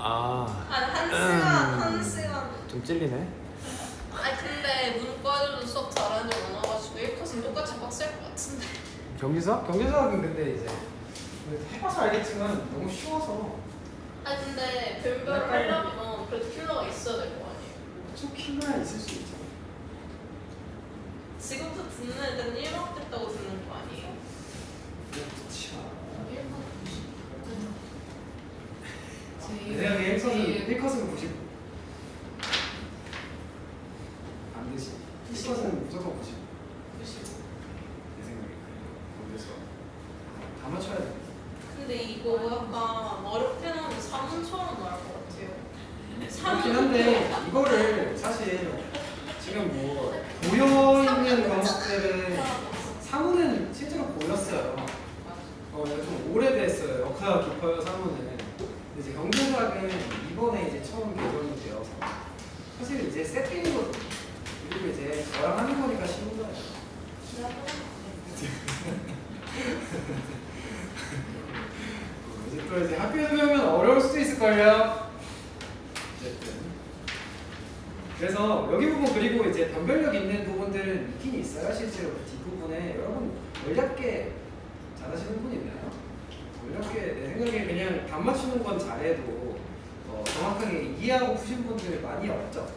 한 시간. 좀 찔리네. 근데 문과들도 수업 잘하는 줄 많아가지고 1코스는 똑같이 빡셀 것 같은데. 경기수학? 경기수학은 근데 이제 해봐서 알겠지만 너무 쉬워서. 근데 별별 하려면 그래도 킬러가 있어야 될 거 아니에요? 좀 킬러야 있을 수 있죠. 지금부터 듣는 애들은 1박 됐다고 듣는 거 아니에요? 그렇지. 1박 내 생각에 1컷은 90. 안 되지. 1컷은 무조건 90. 95. 내 생각에. 그래서 다 맞춰야 돼. 근데 이거 약간 어렵게 나오면 사문처럼 나올 것 같아요. 그렇긴 한데 이거를 사실 지금 뭐 모여있는 과목들은 사문은 실제로 보였어요. 좀 오래됐어요. 역사가 깊어요 사문은. 근데 이제 경제학은 이번에 이제 처음 개정이 되어서 사실 이제 세팅이거든요. 그리고 이제 저랑 하는 거니까 쉬운 거예요. 이제 또 이제 학교에서 배우면 어려울 수도 있을걸요. 어쨌든 그래서 여기 부분 그리고 이제 변별력 있는 부분들은 있긴 있어요. 실제로 그 뒷부분에 여러분 원래께 잘하시는 분 있나요? 원래께 내 생각에 그냥 답 맞추는 건 잘해도 정확하게 이해하고 푸신 분들 많이 없죠.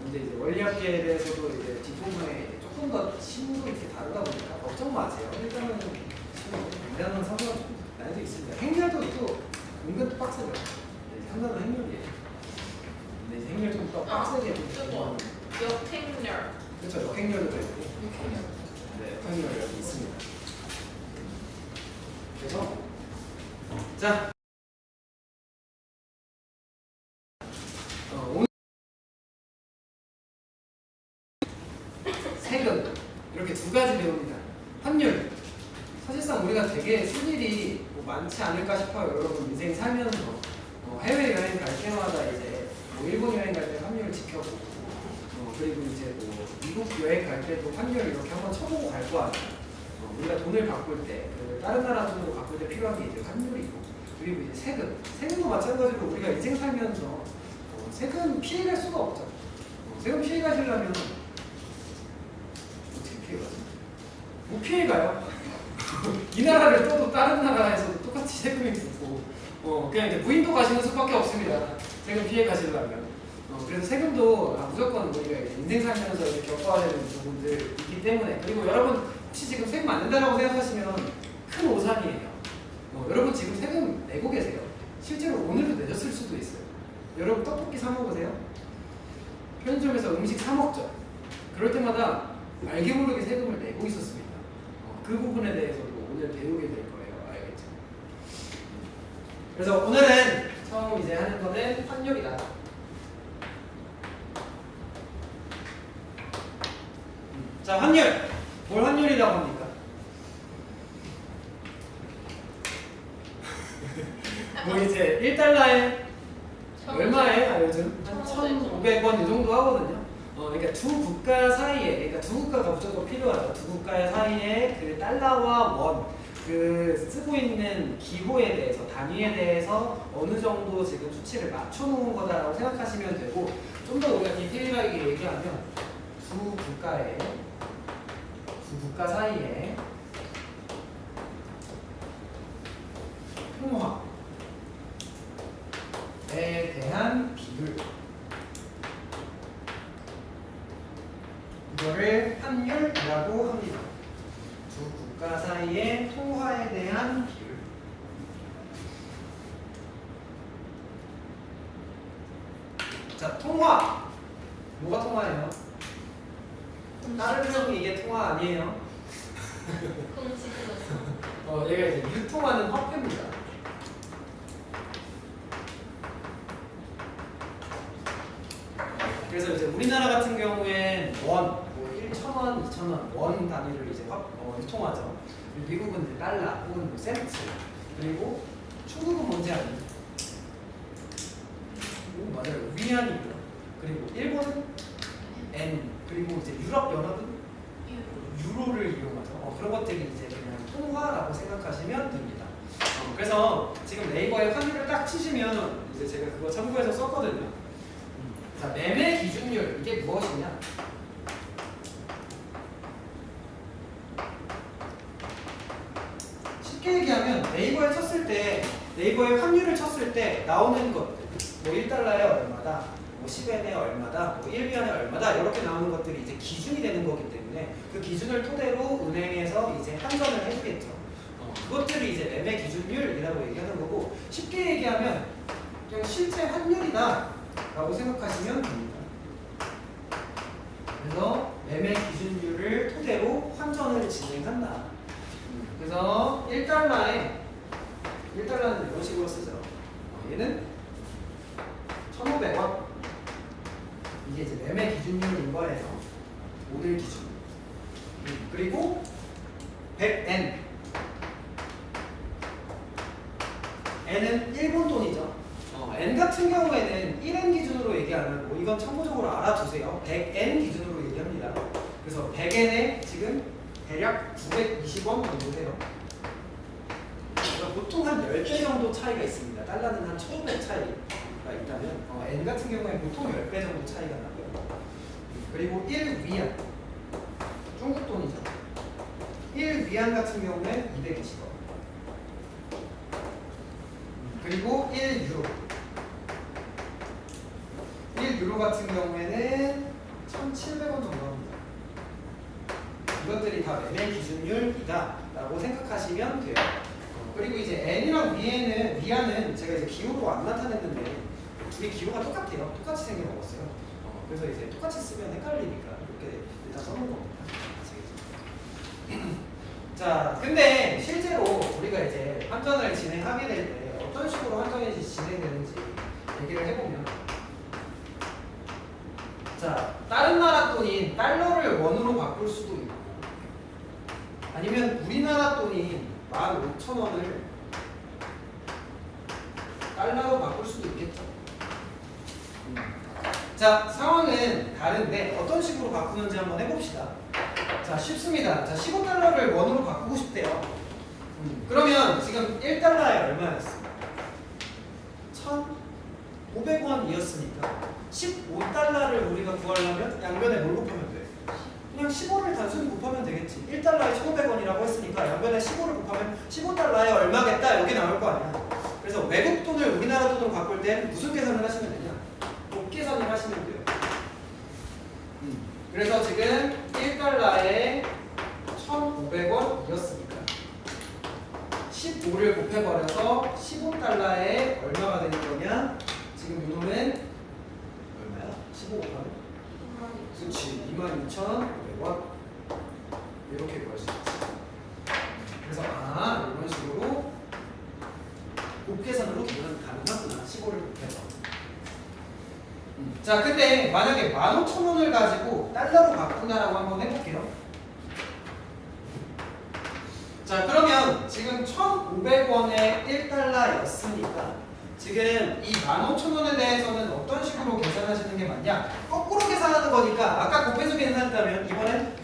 근데 이제 원리학계에 대해서도 이제 뒷부분에 조금 더 심도 이렇게 다르다 보니까 걱정 마세요. 일단은 간단한 사고가 좀 난이도 있습니다. 행렬도 또 은근 또 빡세요. 상당한 행렬이에요. 근데 이제 행렬 좀 더 빡세게 저거 역행렬. 그렇죠. 역행렬도 있고. 네, 역행렬 여기 있습니다. 그래서 자 오늘 세금 이렇게 두 가지 배웁니다. 환율 사실상 우리가 되게 쓸 일이 뭐 많지 않을까 싶어요. 여러분 인생 살면서 해외 여행 갈 때마다 이제 뭐 일본 여행 갈 때 환율을 지켜보고 그리고 이제 뭐 미국 여행 갈 때도 환율 이렇게 한번 쳐보고 갈 거 아니에요. 우리가 돈을 바꿀 때 다른 나라 돈으로 바꿀 때 필요한 게 이제 환율이고 그리고 이제 세금도 마찬가지로 우리가 인생 살면서 세금 피해갈 수가 없죠. 세금 피해가시려면 어떻게 피해가죠? 못 피해가요. 이 나라를 떠도 다른 나라에서도 똑같이 세금이 붙고 그냥 이제 무인도 가시는 수밖에 없습니다. 세금 피해 가시려면 그래서 세금도 무조건 우리가 인생 살면서 이렇게 겪어야 되는 부분들 있기 때문에 그리고 여러분 혹시 지금 세금 안 낸다고 생각하시면 큰 오산이에요. 여러분 지금 세금 내고 계세요. 실제로 오늘도 내셨을 수도 있어요. 여러분 떡볶이 사 먹으세요? 편의점에서 음식 사 먹죠? 그럴 때마다 알게 모르게 세금을 내고 있었습니다. 그 부분에 대해서도 오늘 배우게 될 거예요. 알겠죠? 그래서 오늘은 처음 이제 하는 거는 환율이다. 자, 환율. 뭘 환율이라고 합니까? 뭐 이제 1달러에 얼마에 요즘? 한 1,500원 이 정도 하거든요. 그러니까 두 국가 사이에, 그러니까 두 국가가 무조건 필요하죠. 두 국가 사이에 그 달러와 원, 그 쓰고 있는 기호에 대해서, 단위에 대해서 어느 정도 지금 수치를 맞춰놓은 거다라고 생각하시면 되고, 좀 더 우리가 디테일하게 얘기하면 두 국가 사이에 통화에 대한 비율. 이거를 환율이라고 합니다. 두 국가 사이의 통화에 대한 비율. 자, 통화. 뭐가 통화예요? 다른 점이 이게 통화 아니에요? 얘가 이제 유통하는 화폐입니다. 그래서 이제 우리나라 같은 경우엔 원, 뭐 1,000원, 2,000원, 원 단위를 이제 유통하죠. 미국은 이제 달러 혹은 뭐 센트, 그리고 중국은 뭔지 아니에요? 오, 맞아요. 위안이고요. 그리고 일본은 엔, 그리고 이제 유럽 연합은 유로를 이용하죠. 그런 것들이 이제 그냥 통화라고 생각하시면 됩니다. 그래서 지금 지금 네이버에 환율을 딱 치시면 이제 제가 그거 참고해서 썼거든요. 자, 매매 기준율 이게 무엇이냐? 쉽게 얘기하면 네이버에 쳤을 때 네이버에 환율을 쳤을 때 나오는 것들 뭐 1달러에 얼마다, 뭐 10엔에 얼마다, 뭐 1위안에 얼마다 이렇게 나오는 것들이 이제 기준이 되는 거기 때문에 그 기준을 토대로 은행에서 이제 환전을 해주겠죠. 그것들이 이제 매매 기준율이라고 얘기하는 거고 쉽게 얘기하면 그냥 실제 환율이다 라고 생각하시면 됩니다. 그래서 매매 기준율을 토대로 환전을 진행한다. 그래서 1달러는 이런 식으로 쓰죠. 얘는 1,500원. 이게 이제 매매 기준율인 거예요. 오늘 기준. 그리고 100엔. N은 일본 돈이죠. N 같은 경우에는 1엔 기준으로 얘기 안 하고 이건 참고적으로 알아두세요. 100엔 기준으로 얘기합니다. 그래서 100엔에 지금 대략 920원 정도 돼요. 보통 한 10배 정도 차이가 있습니다. 달러는 한 1,500 차이가 있다면 N 같은 경우에 보통 10배 정도 차이가 나고요. 그리고 1위안 중국 돈이죠. 1위안 같은 경우에 220원. 그리고 1유로. 1유로 같은 경우에는 1,700원 정도 합니다. 이것들이 다 매매 기준율이다 라고 생각하시면 돼요. 그리고 이제 N이랑 위안은 제가 이제 기호로 안 나타냈는데 둘이 기호가 똑같아요. 똑같이 생겨먹었어요. 그래서 이제 똑같이 쓰면 헷갈리니까 이렇게 일단 써놓은 겁니다. 자, 근데 실제로 우리가 이제 환전을 진행하게 될 때 어떤 식으로 환전이 진행되는지 얘기를 해보면, 자, 다른 나라 돈인 달러를 원으로 바꿀 수도 있고, 아니면 우리나라 돈인 15,000원을 달러로 바꿀 수도 있겠죠. 자, 상황은 다른데 어떤 식으로 바꾸는지 한번 해봅시다. 자, 쉽습니다. 자, 15달러를 원으로 바꾸고 싶대요. 그러면 지금 1달러에 얼마였습니까? 1,500원이었으니까 15달러를 우리가 구하려면 양변에 뭘 곱하면 돼? 그냥 15를 단순히 곱하면 되겠지. 1달러에 1,500원이라고 했으니까 양변에 15를 곱하면 15달러에 얼마겠다 여기 나올 거 아니야. 그래서 외국 돈을 우리나라 돈으로 바꿀 땐 무슨 계산을 하시면 되냐? 곱계산을 하시면 돼요. 그래서 지금 1달러에 1,500원이었으니까 15를 곱해버려서 15달러에 얼마가 되는 거냐? 지금 요놈은 얼마야? 15 곱하면? 그렇지, 22,500원 이렇게 구할 수 있지. 그래서 이런 식으로 곱계산으로 가능하구나. 15를 곱해서. 자, 근데 만약에 15,000원을 가지고 달러로 바꾼다라고 한번 해볼게요. 자, 그러면 지금 1,500원에 1달러였으니까 지금 이 15,000원에 대해서는 어떤 식으로 계산하시는 게 맞냐? 거꾸로 계산하는 거니까 아까 곱해서 계산했다면 이번엔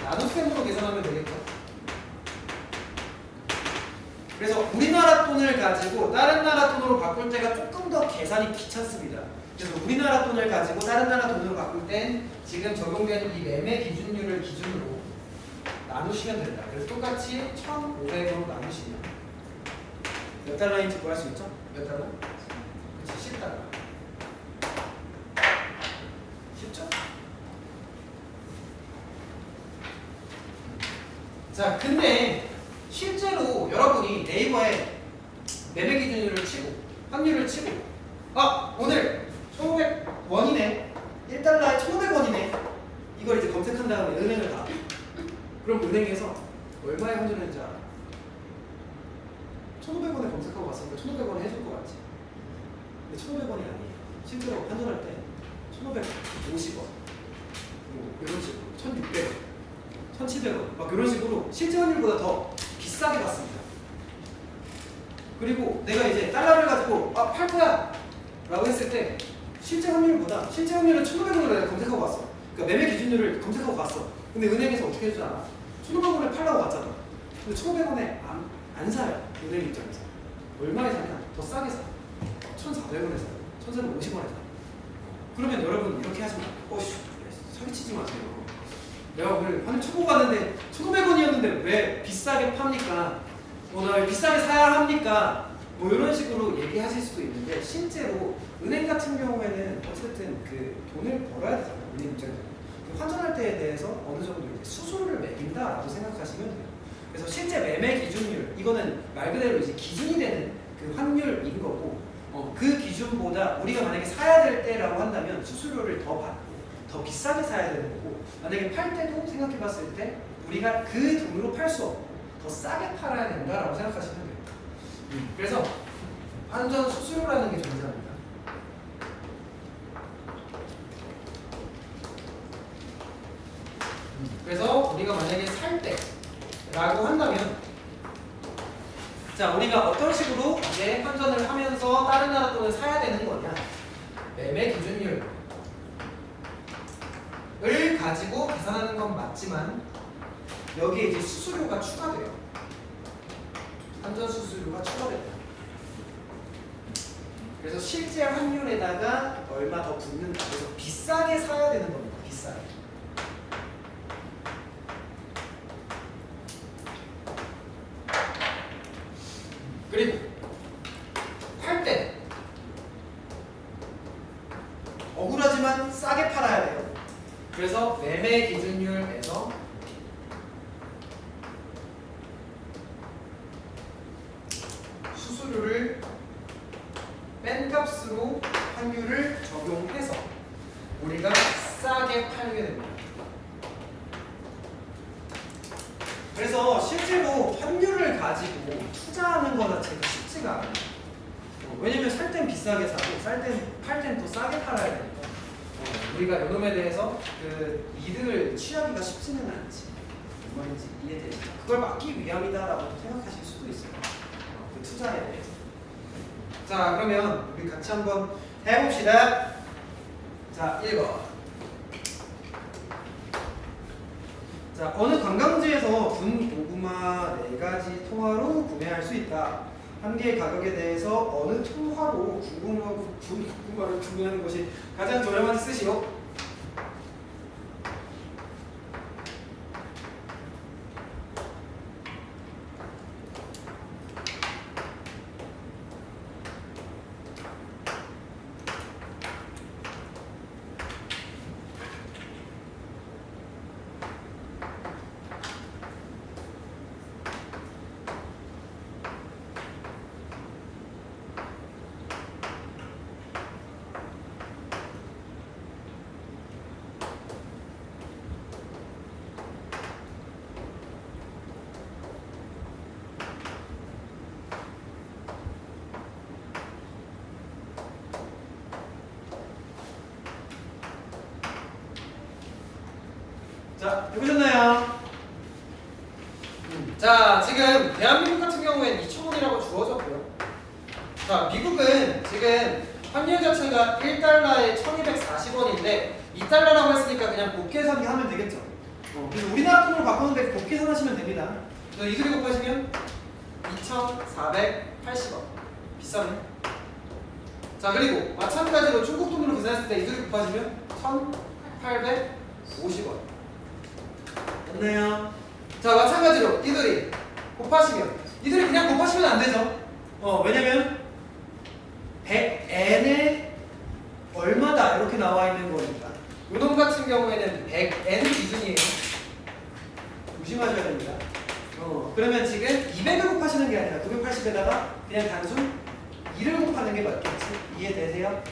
나눗셈으로 계산하면 되겠죠. 그래서 우리나라 돈을 가지고 다른 나라 돈으로 바꿀 때가 조금 더 계산이 귀찮습니다. 그래서 우리나라 돈을 가지고 다른 나라 돈으로 바꿀 땐 지금 적용되는 이 매매 기준율을 기준으로 나누시면 된다. 그래서 똑같이 1,500으로 나누시면 몇 달러인지 구할 수 있죠? 몇 달러? 그치, 10달러. 쉽죠? 자, 근데 실제로 여러분이 네이버에 매매 기준율을 치고 환율을 치고 오늘 1,500원이네 1달러에 1,500원이네 이걸 이제 검색한 다음에 은행을 가. 그럼 은행에서 얼마에 환전했는지 알아? 1,500원에 검색하고 왔으니까 1,500원에 해줄 것 같지? 근데 1,500원이 아니에요. 실제로 환전할 때 1,550원 이런 식으로 1,600원 1,700원 막 이런 식으로 실제 환율보다 더 비싸게 받습니다. 그리고 내가 이제 달러를 가지고 팔 거야 라고 했을 때 실제 환율보다 실제 환율은 1,500원을 내가 검색하고 왔어. 그러니까 매매 기준율을 검색하고 갔어. 근데 은행에서 어떻게 해주지 않아? 1,500원에 팔라고 갔잖아. 근데 1,500원에 안 사요. 은행 입장에서. 얼마에 사냐? 더 싸게 사. 1,400원에 사요. 1,450원에 사. 그러면 여러분 이렇게 하지 마. 사기치지 마세요. 내가 오늘 한 초보 갔는데 1,500원이었는데 왜 비싸게 팝니까? 나 왜 비싸게 사야 합니까? 뭐 이런 식으로 얘기하실 수도 있는데 실제로 은행 같은 경우에는 어쨌든 그 돈을 벌어야 되잖아요. 은행 입장에서 환전할 때에 대해서 어느 정도 이제 수수료를 매긴다라고 생각하시면 돼요. 그래서 실제 매매 기준율 이거는 말 그대로 이제 기준이 되는 그 환율인 거고 그 기준보다 우리가 만약에 사야 될 때라고 한다면 수수료를 더 받고 더 비싸게 사야 되는 거고 만약에 팔 때도 생각해 봤을 때 우리가 그 돈으로 팔 수 없고 더 싸게 팔아야 된다라고 생각하시면 돼요. 그래서 환전 수수료라는 게 존재합니다. 그래서 우리가 만약에 살 때라고 한다면 자 우리가 어떤 식으로 이제 환전을 하면서 다른 나라 돈을 사야 되는 거냐 매매 기준율을 가지고 계산하는 건 맞지만 여기에 이제 수수료가 추가돼요. 환전 수수료가 추가됩니다. 그래서 실제 환율에다가 얼마 더 붙는다. 그래서 비싸게 사야 되는 겁니다. 비싸게. 그리고 팔 때 억울하지만 싸게 팔아야 돼요. 그래서 매매 기준율에서 수수료를 뺀 값으로 환율을 적용해서 우리가 싸게 팔게 됩니다. 그래서 실제로 환율을 가지고 투자하는 거 자체가 쉽지가 않아요. 왜냐면 살 땐 비싸게 사고 팔 땐 더 싸게 팔아야 되니까 우리가 이놈에 대해서 그 이득을 취하기가 쉽지는 않지. 뭔 말인지 이해되죠? 그걸 막기 위함이다라고 생각하실 수도 있어요. 그 투자에 대해서. 자 그러면 우리 같이 한번 해봅시다. 자 1번. 자 어느 관광지에서 분 고구마 4가지 통화로 구매할 수 있다. 한 개의 가격에 대해서 어느 통화로 분 고구마를 구매하는 것이 가장 저렴한지 쓰시오. 자, 해보셨나요? 자, 지금 대한민국 같은 경우에는 2,000원이라고 주어졌고요. 자, 미국은 지금 환율 자체가 1달러에 1,240원인데 2달러라고 했으니까 그냥 곱계산기 하면 되겠죠. 그래서 우리나라 돈으로 바꾸는데 곱계산하시면 됩니다. 그래서 이들이 곱하시면 2,480원. 비싸네. 자, 그리고 마찬가지로 중국 돈으로 계산했을 때 이들이 곱하시면 1,850원. 됐나요? 자 마찬가지로 이들이 곱하시면 이들이 그냥 곱하시면 안 되죠. 왜냐면 100n에 얼마다 이렇게 나와 있는 거니까. 요놈 같은 경우에는 100n 기준이에요. 조심하셔야 됩니다. 그러면 지금 200을 곱하시는 게 아니라 980에다가 그냥 단순 2를 곱하는 게 맞겠지. 이해되세요?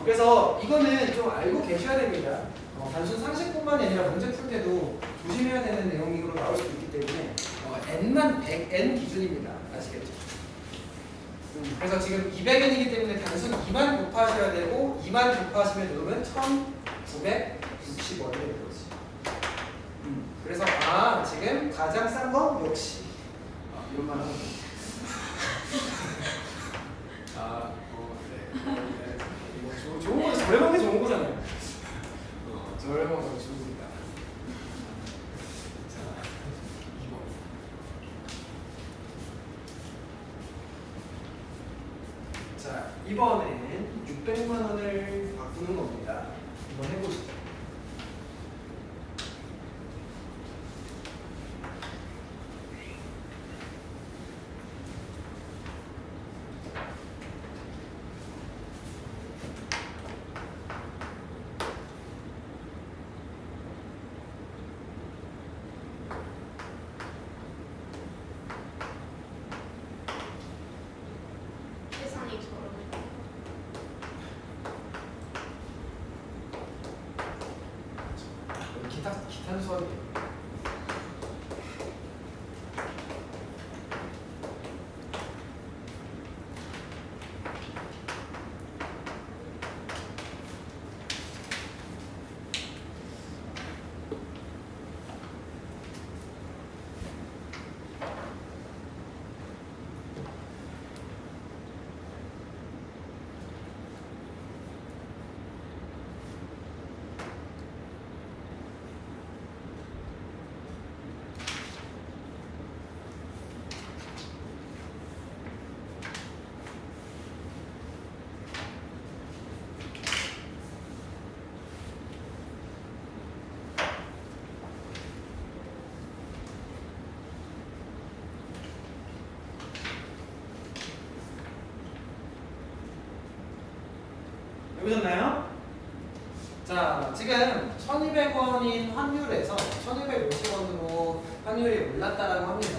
그래서 이거는 좀 알고 계셔야 됩니다. 단순 상식뿐만이 아니라 문제 풀 때도 조심해야 되는 내용으로 나올 수도 있기 때문에 n만 100n 기준입니다. 아시겠죠? 그래서 지금 200n이기 때문에 단순 2만 곱하셔야 되고 2만 곱하시면 요금은 1,960원이 되는 거지. 그래서 지금 가장 싼 거 역시 이런 말 하는 거. 네. 이거 좋은 거 저렴한 게 좋은 거잖아요. 저렴한 거 좋습니다. 자, 2번. 이번엔 600만 원을 바꾸는 겁니다. 한번 해보시죠. 세상이 저러네. 기타는 수학이에요. 해보셨나요? 자, 지금 1200원인 환율에서 1250원으로 환율이 올랐다라고 합니다.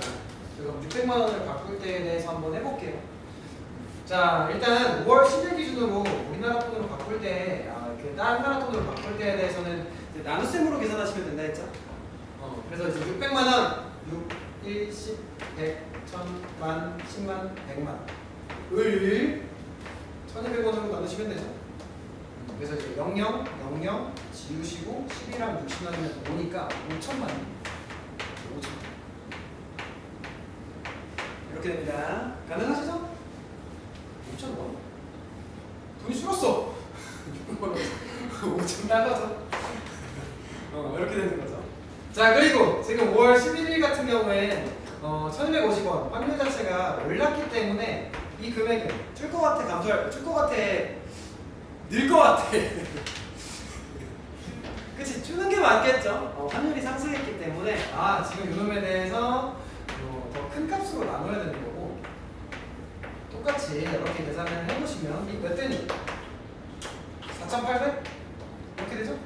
그럼 600만 원을 바꿀 때에 대해서 한번 해볼게요. 자, 일단 5월 10일 기준으로 우리나라 돈으로 바꿀 때, 다른 나라 돈으로 바꿀 때에 대해서는 이제 나눗셈으로 계산하시면 된다 했죠? 그래서 이제 600만 원, 6, 1, 10, 100, 1000, 만, 10만, 100만 을 1200원으로 나누시면 되죠? 그래서 이제 00, 00 지우시고 10이랑 60 나누면 5니까 5천만 원. 5천. 이렇게 됩니다. 가능하시죠? 5천 원. 돈이 줄었어. 5천 나가서. 이렇게 되는 거죠. 자, 그리고 지금 5월 11일 같은 경우에 1250원 환율 자체가 올랐기 때문에 이 금액은 줄 것 같아, 감소할, 줄 것 같아, 늘 것 같아. 그치, 주는 게 맞겠죠. 환율이 상승했기 때문에 지금 이놈에 대해서 더 큰 값으로 나눠야 되는 거고, 똑같이 이렇게 계산을 해보시면 이 몇 대니? 4,800? 이렇게 되죠?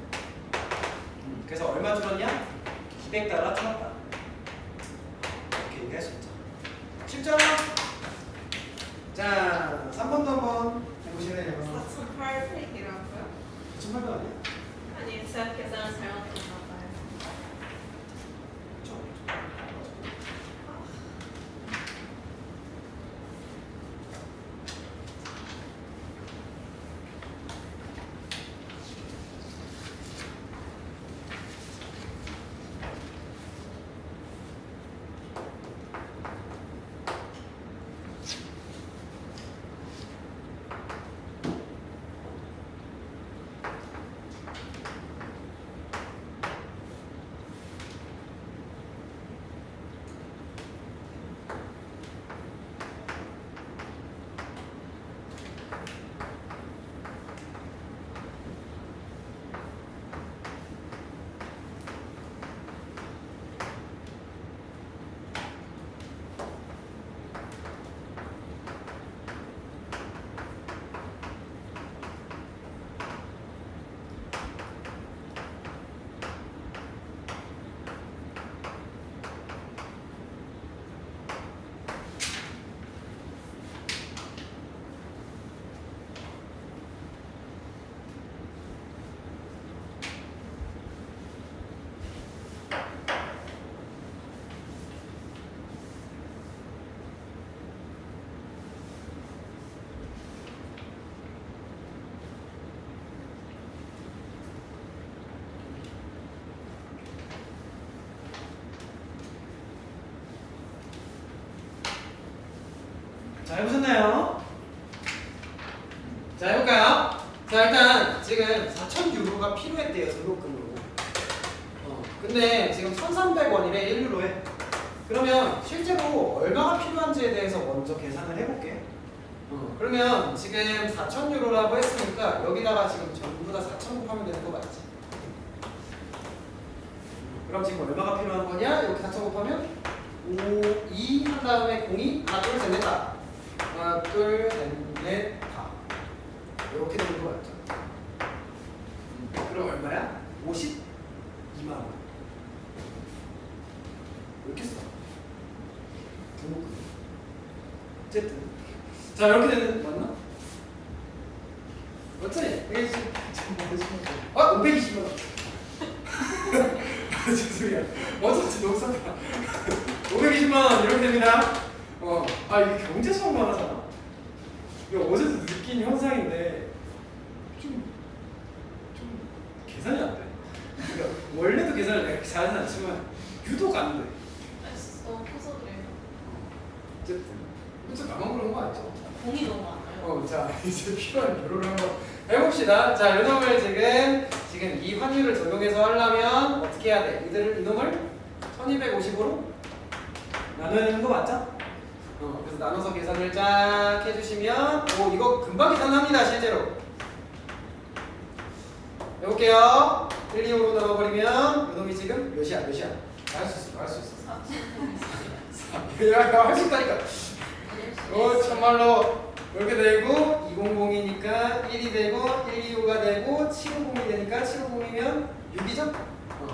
그래서 얼마 줄었냐? 200달러 줄었다. 이렇게 얘기할 수 있죠. 쉽죠? 자, 3번도 한번 해보실래요? 4,800이라고요? 2,800 아니야? 아니, 제가 계산을 잘못했나 봐요. 그쵸? 자, 해보셨나요? 자, 해볼까요? 자, 일단 지금 4,000유로가 필요했대요, 등록금으로. 근데 지금 1,300원이래, 1유로에. 그러면 실제로 얼마가 필요한지에 대해서 먼저 계산을 해볼게. 그러면 지금 4,000유로라고 했으니까 여기다가 지금 전부 다 4,000 곱하면 되는 거 맞지? 그럼 지금 얼마가 필요한 거냐? 이렇게 4,000 곱하면 5, 2 한 다음에 02 하나 둘 셋 넷 다. 하나 둘 셋 넷 다. 이렇게 되는 거 맞죠? 그럼 얼마야? 52만 원. 왜 이렇게 써? 어쨌든 자 이렇게 되는 맞나? 어쩌니? 이게 지금 520만 원. 죄송해요. 어쩐지 너무 싸다. 520만 원 이렇게 됩니다. 이게 경제 수업만 하잖아. 이거 어제도 느낀 현상인데 좀 계산이 안 돼. 그러니까 원래도 계산을 내가 잘하진 않지만 유독 안 돼. 너무 커서 그래요. 어쨌든 그쵸 나만 그런 거 아니죠? 공이 너무 많아요. 자 이제 필요한 교로를 한번 해봅시다. 자 요놈을 지금 이 환율을 적용해서 하려면 어떻게 해야 돼? 이놈을 1250으로 나누는 거 맞죠? 그래서 나눠서 계산을 쫙 해주시면 이거 금방 계산합니다 실제로. 해볼게요. 1, 2, 5로 나눠버리면 요놈이 지금 몇이야? 할 수 있어. 야, 할 수 있다니까. 참말로 이렇게 되고 2002니까 1이 되고 125가 되고 750이 되니까 750이면 6이죠?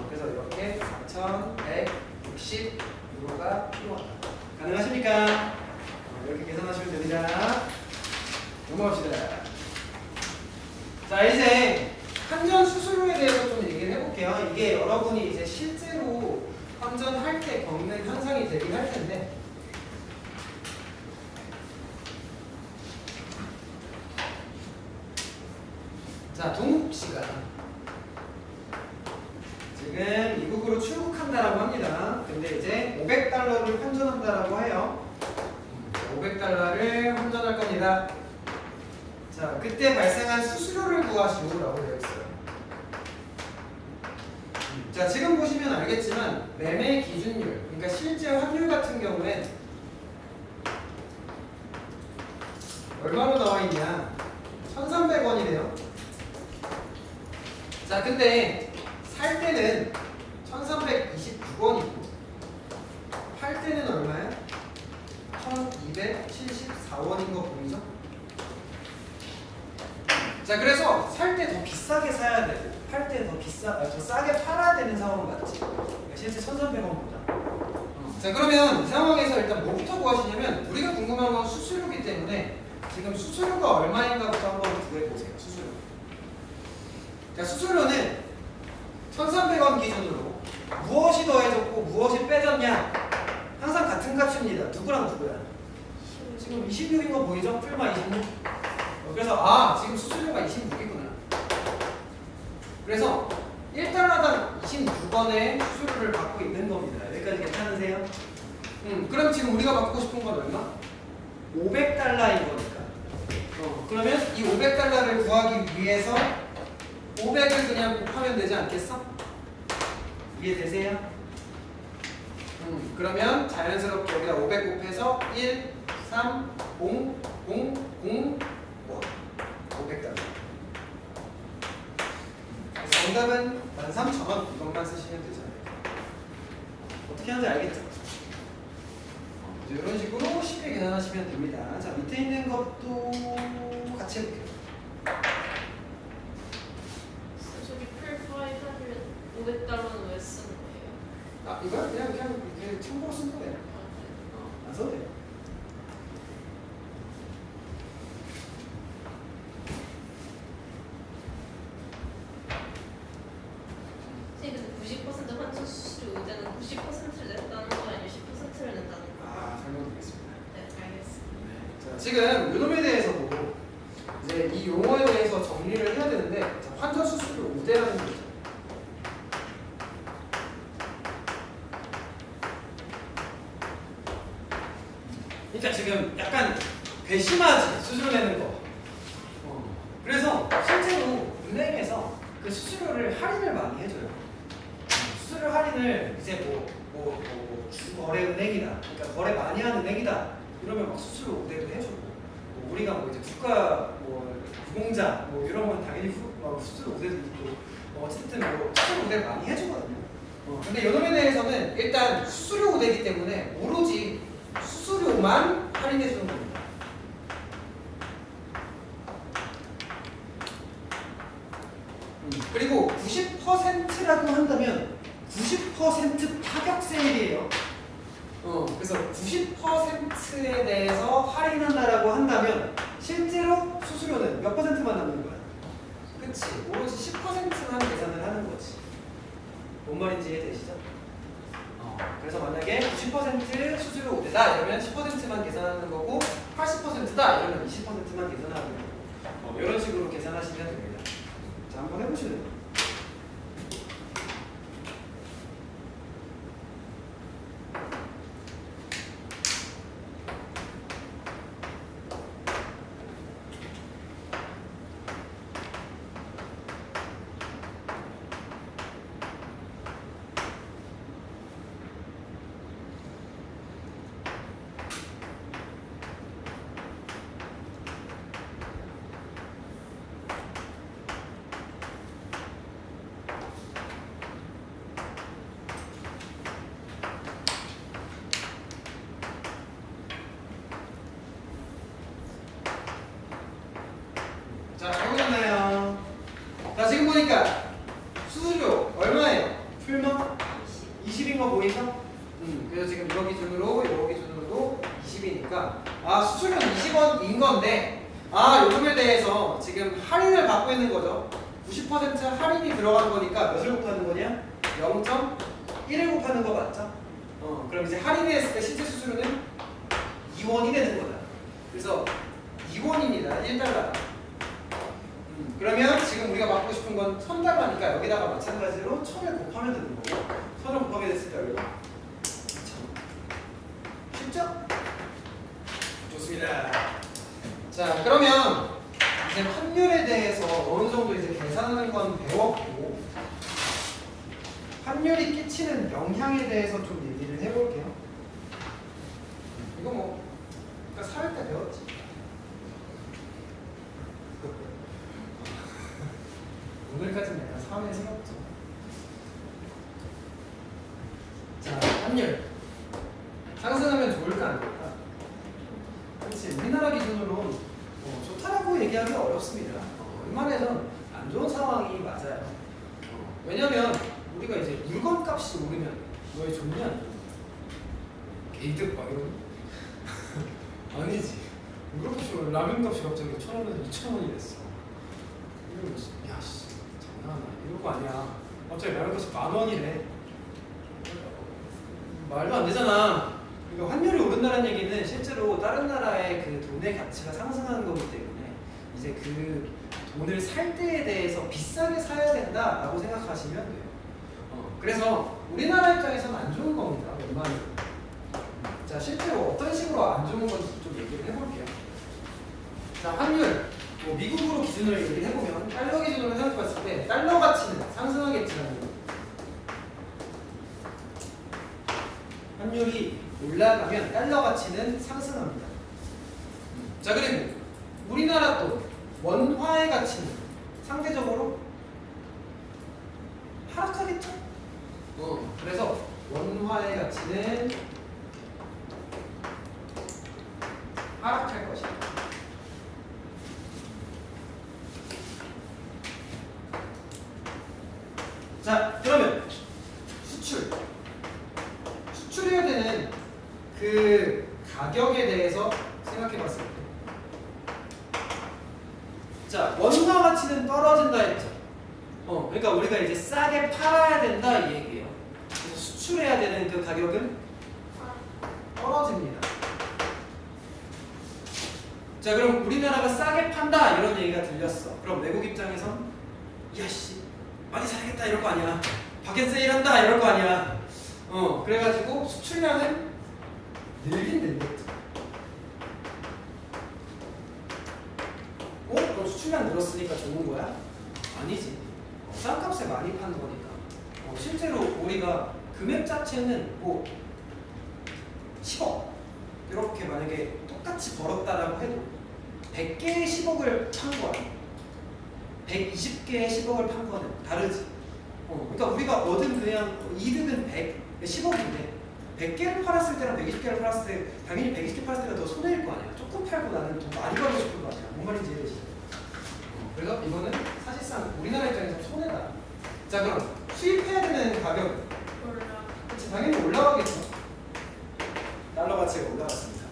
그래서 이렇게 4,160유로가 필요하다. 가능하십니까? 이렇게 계산하시면 됩니다. 넘어갑시다. 자 이제 환전 수수료에 대해서 좀 얘기를 해볼게요. 이게 여러분이 이제 실제로 환전할 때 겪는 현상이 되긴 할 텐데 자 동욱씨가 지금 미국으로 출국한다라고 합니다. 근데 이제 500달러를 환전한다라고 해요. 500달러를 환전할 겁니다. 자 그때 발생한 수수료를 구하시오라고 되어 있어요. 자 지금 보시면 알겠지만 매매 기준율, 그러니까 실제 환율 같은 경우엔 얼마로 나와 있냐? 1,300원이래요. 자 근데 살 때는 1,329원이고 팔 때는 얼마야? 1,274원인 거 보이죠? 자 그래서 살 때 더 비싸게 사야 되고 팔 때 더 싸게 팔아야 되는 상황 맞지? 그러니까 실제 1,300원보다. 자 그러면 이 상황에서 일단 뭐부터 구하시냐면 우리가 궁금한 건 수수료이기 때문에 지금 수수료가 얼마인가부터 한번 구해보세요. 수수료. 자 수수료는 1,300원 기준으로 무엇이 더해졌고 무엇이 빼졌냐? 항상 같은 값입니다. 누구랑 누구야? 지금 26인 거 보이죠? 풀마 26. 그래서 지금 수수료가 26이구나. 그래서 1달러당 26원의 수수료를 받고 있는 겁니다. 여기까지 괜찮으세요? 그럼 지금 우리가 받고 싶은 건 얼마? 500달러인 거니까. 그러면 이 500달러를 구하기 위해서 500을 그냥 곱하면 되지 않겠어? 이해되세요? 그러면 자연스럽게 여기다 500 곱해서 1, 3, 0, 0, 0, 500달러. 정답은 13,000원. 이것만 쓰시면 되잖아요. 어떻게 하는지 알겠죠? 이런 식으로 쉽게 계산하시면 됩니다. 자 밑에 있는 것도 같이 해볼게요. 저기 풀 500달러는 왜 쓰는 거예요? 이거 그냥 이렇게 참고로 쓴 거예요. 안 써도 돼요. 선생님 근데 90% 환전 수수료 의자는 90%를 냈다는 거 아니에요? 10%를 냈다는 거? 설명드리겠습니다. 네 알겠습니다. 자, 지금 요놈에 대해서도 이제 이 용어에 대해서 정리를 해야 되는데 자, 환전 수수료 우대라는 거죠. 그러니까 지금 약간 괘씸하지 수수료 내는 거. 그래서 실제로 은행에서 그 수수료를 할인을 많이 해줘요. 수수료 할인을 이제 주거래은행이다, 그러니까 거래 많이 하는 은행이다 이러면 막 수수료 우대도 해주고 우리가 뭐 이제 국가 뭐 부공자 뭐 이런 건 당연히 수수료 우대도 있고 어쨌든 뭐 수수료 우대를 많이 해주거든요. 근데 요놈에 대해서는 일단 수수료 우대이기 때문에 오로지 수수료만 할인해 주는 겁니다. 그리고 90%라고 한다면 90% 파격 세일이에요. 그래서 90%에 대해서 할인한다라고 한다면 실제로 수수료는 몇 %만 남는 거야? 그치? 오로지 10%만 계산을 하는 거지. 뭔 말인지 이해되시죠? 그래서 만약에 90% 수수료 우대다 이러면 10%만 계산하는 거고 80%다 이러면 20%만 계산하는 거고 이런 식으로 계산하시면 됩니다. 자, 한번 해보실래요? 자, 해보셨나요? 자, 지금 보니까 수수료 얼마예요? 풀마? 20인 거 보이죠? 그래서 지금 이거 기준으로 20이니까 수수료는 20원인 건데 요금에 대해서 지금 할인을 받고 있는 거죠. 90% 할인이 들어간 거니까 몇을 곱하는 거냐? 0.1을 곱하는 거 맞죠? 그럼 이제 할인했을 때 실제 수수료는 2원이 되는 거다. 그래서 2원입니다. 1달러. 그러면 지금 우리가 받고 싶은 건 1000달러니까 여기다가 마찬가지로 1000을 곱하면 되는 거고 1000을 곱하게 됐을 때 얼마? 2000. 쉽죠? 좋습니다. 자, 그러면 이제 환율에 대해서 어느 정도 이제 계산하는 건 배웠고 환율이 끼치는 영향에 대해서 좀 얘기를 해볼게요. 이거 뭐 그러니까 사회 때 배웠지. 오늘까지는 약간 사회스럽죠. 자, 환율 상승하면 좋을까 안 좋을까? 그렇지. 우리나라 기준으로 좋다라고 얘기하기 어렵습니다. 웬만해선 안 좋은 상황이 맞아요. 왜냐면 우리가 이제 물건 값이 오르면 너희 좋냐? 개이득 막 이런 아니지. 물건 값이 오르면 라면 값이 갑자기 1,000원에서 2,000원이 됐어. 이러면 야씨 장난하나? 이런 거 아니야. 갑자기 라면 값이 10,000원이래. 말도 안 되잖아. 그러니까 환율이 오른다는 얘기는 실제로 다른 나라의 그 돈의 가치가 상승하는 거기 때문에 이제 그 돈을 살 때에 대해서 비싸게 사야 된다라고 생각하시면 돼요. 그래서 우리나라 입장에서는 안 좋은 겁니다. 웬만하면. 자, 실제로 어떤 식으로 안 좋은 건지 좀 얘기를 해볼게요. 자, 환율. 뭐 미국으로 기준으로 얘기를 해보면 달러 기준으로 생각했을 때 달러 가치는 상승하겠지만 환율이 올라가면 달러 가치는 상승합니다. 자, 그리고 우리나라 또 원화의 가치는 상대적으로 하락하겠죠? 그래서 원화의 가치는 하락할 것이다. 자, 그러면 수출해야 되는 그 가격에 대해서 생각해 봤을 때 자, 원화 가치는 떨어진다 했죠. 그러니까 우리가 이제 싸게 팔아야 된다 이 얘기예요. 그래서 수출해야 되는 그 가격은 떨어집니다. 자, 그럼 우리나라가 싸게 판다 이런 얘기가 들렸어. 그럼 외국 입장에선 야씨 많이 사야겠다 이럴 거 아니야. 바켓 세일한다 이럴 거 아니야. 그래가지고 수출량은 늘긴 늘겠죠. 그럼 수출량 늘었으니까 좋은 거야? 아니지. 싼 값에 많이 파는 거니까. 실제로 우리가 금액 자체는 뭐 10억 이렇게 만약에 똑같이 벌었다라고 해도 100개의 10억을 판 거야. 120개의 10억을 판 거는 다르지. 그러니까 우리가 얻은 그냥 이득은 10억인데 100개를 팔았을 때랑 120개를 팔았을 때 당연히 120개 팔았을 때가 더 손해일 거 아니야. 조금 팔고 나는 더 많이 벌고 싶은 거 아니야. 뭔 말인지 이해되시죠? 그래서 이거는 사실상 우리나라 입장에서 손해다. 자 그럼 수입해야 되는 가격은? 그치, 당연히 올라가겠죠. 달러 가치가 올라갔습니다.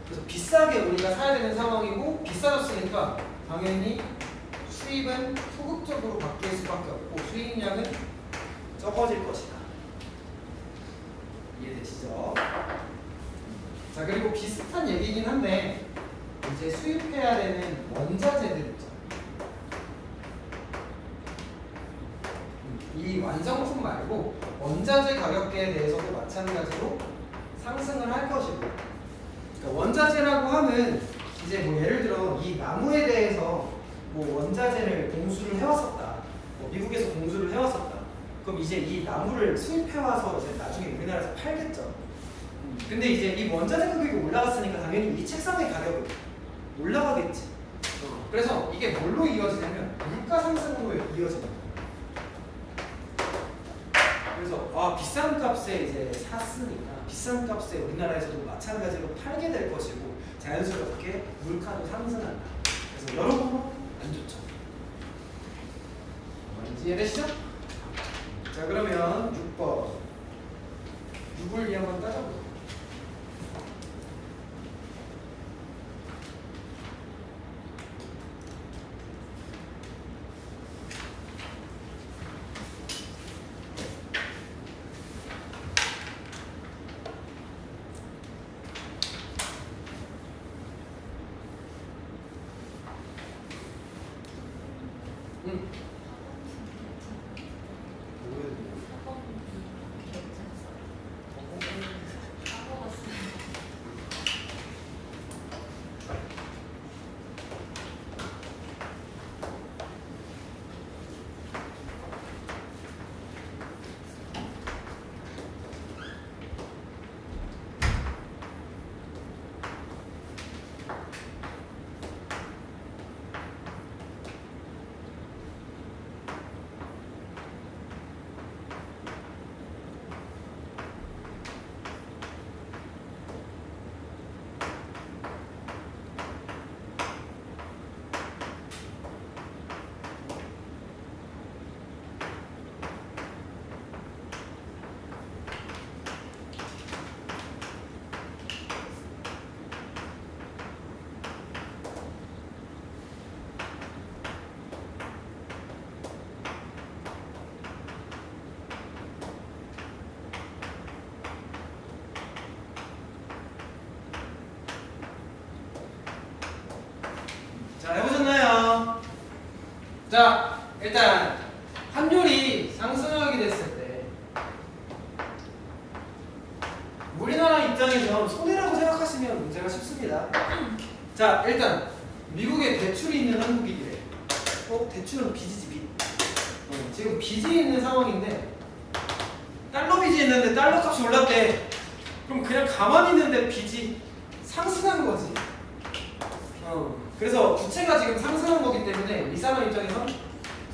그래서 비싸게 우리가 사야 되는 상황이고 비싸졌으니까 당연히 수입은 소극적으로 바뀔 수밖에 없고 수입량은 적어질 것이다. 이해되시죠? 자 그리고 비슷한 얘기긴 한데 이제 수입해야 되는 원자재들 있죠. 이 완성품 말고 원자재 가격대에 대해서도 마찬가지로 상승을 할 것이고, 그러니까 원자재라고 하면 이제 뭐 예를 들어 이 나무에 대해서 뭐 원자재를 공수를 해왔었다. 뭐 미국에서 공수를 해왔었다. 그럼 이제 이 나무를 수입해와서 이제 나중에 우리나라에서 팔겠죠. 근데 이제 이 원자재 가격이 올라갔으니까 당연히 이 책상의 가격은 올라가겠지. 그래서 이게 뭘로 이어지냐면 물가 상승으로 이어집니다. 그래서 비싼 값에 이제 샀으니까 비싼 값에 우리나라에서도 마찬가지로 팔게 될 것이고 자연스럽게 물가도 상승한다. 그래서 여러모로 안 좋죠. 뭔지 이해되시죠? 자 그러면 6번 6을 한번 따져보죠. 자 해보셨나요? 자 일단 환율이 상승하게 됐을 때 우리나라 입장에서 손해라고 생각하시면 문제가 쉽습니다. 자 일단 미국에 대출이 있는 한국인이래. 대출은 빚이지 빚. 지금 빚이 있는 상황인데 달러 빚이 있는데 달러 값이 올랐대. 그럼 그냥 가만히 있는데 빚이 상승한 거지. 그래서 부채가 지금 상승한 거기 때문에 이 사람 입장에서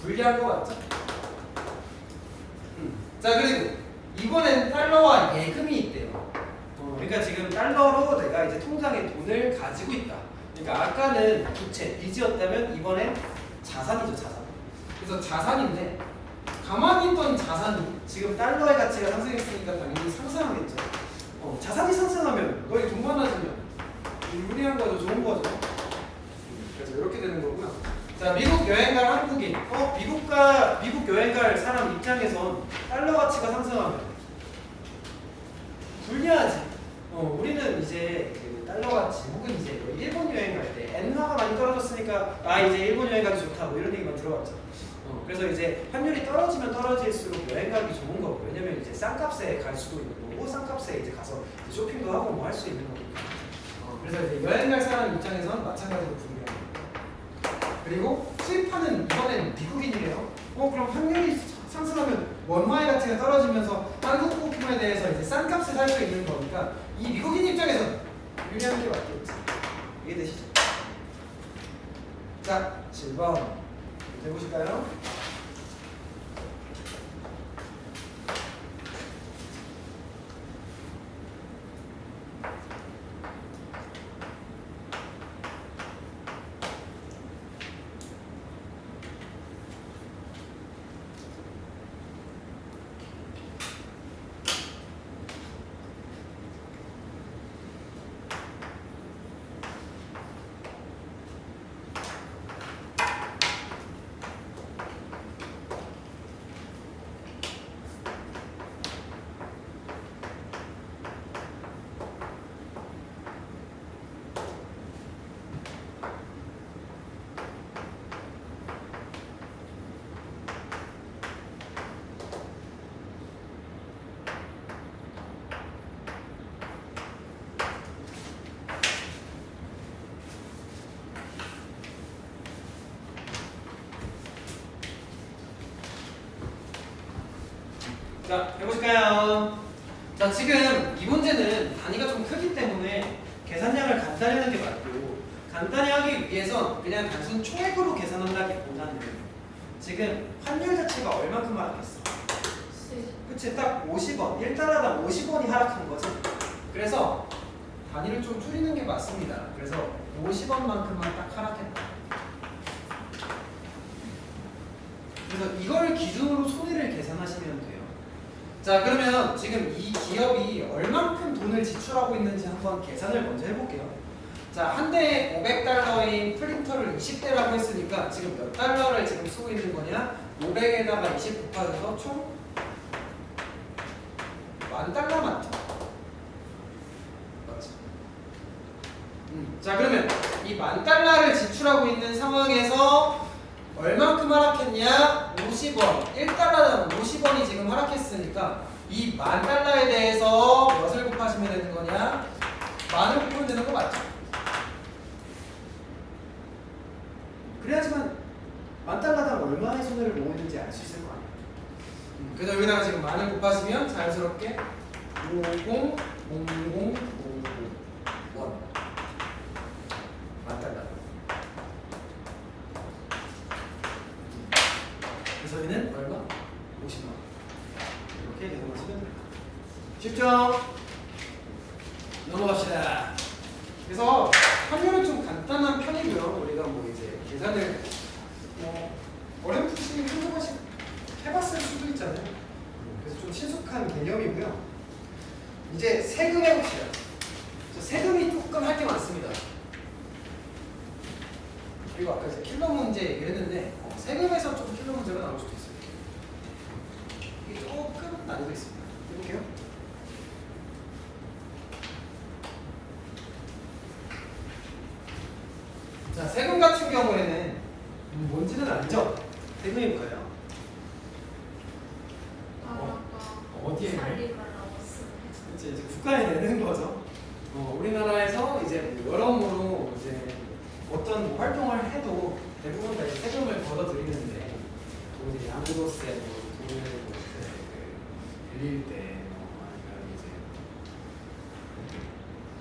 불리한 거 맞죠? 자 그리고 이번엔 달러와 예금이 있대요. 그러니까 지금 달러로 내가 이제 통장에 돈을 가지고 있다. 그러니까 아까는 부채, 빚이었다면 이번엔 자산이죠, 자산. 그래서 자산인데 가만히 있던 자산이 지금 달러의 가치가 상승했으니까 당연히 상승하겠죠. 자산이 상승하면 너희 돈 많아지면 유리한 거죠, 좋은 거죠. 그래서 이렇게 되는 거고요. 자 미국 여행 갈 한국인, 미국 여행 갈 사람 입장에선 달러 가치가 상승하면 불리하지. 우리는 이제 그 달러 가치 혹은 이제 뭐 일본 여행 갈 때 엔화가 많이 떨어졌으니까 이제 일본 여행 가기 좋다 뭐 이런 얘기만 들어봤죠. 그래서 이제 환율이 떨어지면 떨어질수록 여행 가기 좋은 거고, 왜냐면 이제 싼 값에 갈 수도 있는 거고 싼 값에 이제 가서 이제 쇼핑도 하고 뭐 할 수 있는 거니까. 그래서 이제 여행 갈 사람 입장에서는 마찬가지로 불리합니다. 그리고 수입하는 이번엔 미국인이래요. 그럼 환율이 상승하면 원화의 가치가 떨어지면서 한국 부품에 대해서 이제 싼 값에 살 수 있는 거니까 이 미국인 입장에서는 유리한 게 맞겠지. 이해되시죠? 자, 7번 해보실까요? 자, 해보실까요? 자, 지금 이 문제는 단위가 좀 크기 때문에 계산량을 간단히 하는 게 맞고, 간단히 하기 위해선 그냥 단순 총액으로 계산한다기보다는 지금 환율 자체가 얼마큼 하락했어? 그치, 딱 50원, 1달러당 50원이 하락한 거지. 그래서 단위를 좀 줄이는 게 맞습니다. 그래서 50원만큼만 딱 하락했다. 그래서 이걸 기준으로 손해를 계산하시면 돼요. 자, 그러면 지금 이 기업이 얼만큼 돈을 지출하고 있는지 한번 계산을 먼저 해볼게요. 자, 한 대에 500달러인 프린터를 20대라고 했으니까 지금 몇 달러를 지금 쓰고 있는 거냐? 500에다가 20 곱하셔서 총 10,000달러 맞죠? 맞죠? 자, 그러면 이 10,000달러를 지출하고 있는 상황에서 얼만큼 하락했냐? 50원. 1달러당 50원이 지금 하락했으니까 이 10,000달러에 대해서 몇을 곱하시면 되는 거냐? 만을 곱하면 되는 거 맞죠? 그래야지만 10,000달러당 얼마의 손해를 보고 있는지 알 수 있을 거 아니에요. 그래서 여기다가 지금 만을 곱하시면 자연스럽게 500000 원. 10,000달러. 그래서 여기는 얼마? 50만 원. 이렇게 계산하시면 됩니다. 쉽죠? 넘어갑시다. 그래서 환율은 좀 간단한 편이고요. 우리가 뭐 이제 계산을 어렴풋이 한두 번씩 해봤을 수도 있잖아요. 그래서 좀 친숙한 개념이고요. 이제 세금 해봅시다. 세금이 조금 할 게 많습니다. 그리고 아까 이제 킬러 문제 얘기를 했는데 세금에서 좀 킬러 문제가 나올 수도 있어요. 이게 조금 난이도 있습니다. 해볼게요. 자, 세금 같은 경우에는 뭔지는 알죠? 세금이 뭐예요? 어디에 살림을 하고 쓰는 이제 국가에 내는 거죠. 우리나라에서 이제 여러모로 이제 어떤 뭐 활동을 해도 대부분 다 이제 세금을 걷어들이는데 또 이제 양도세, 돈을 뭐 이제 빌릴 때 아니면 이제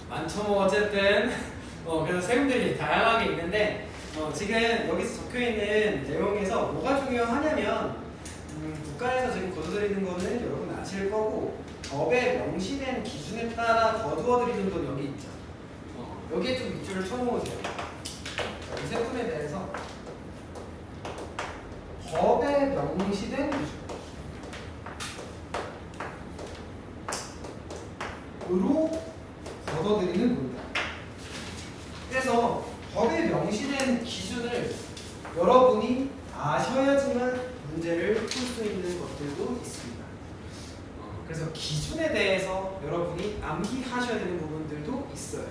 많죠 뭐 어쨌든 그래서 세금들이 다양하게 있는데 지금 여기서 적혀 있는 내용에서 뭐가 중요하냐면 국가에서 지금 거둬들이는 거는 여러분 아실 거고 법에 명시된 기준에 따라 거두어들이는 건 여기 있죠. 여기에 좀 밑줄을 쳐놓으세요. 이 세금에 대해서 법에 명시된 기준으로 거둬들이는 겁니다. 그래서 법에 명시된 기준을 여러분이 아셔야지만 문제를 풀 수 있는 것들도 있습니다. 그래서 기준에 대해서 여러분이 암기하셔야 되는 부분들도 있어요.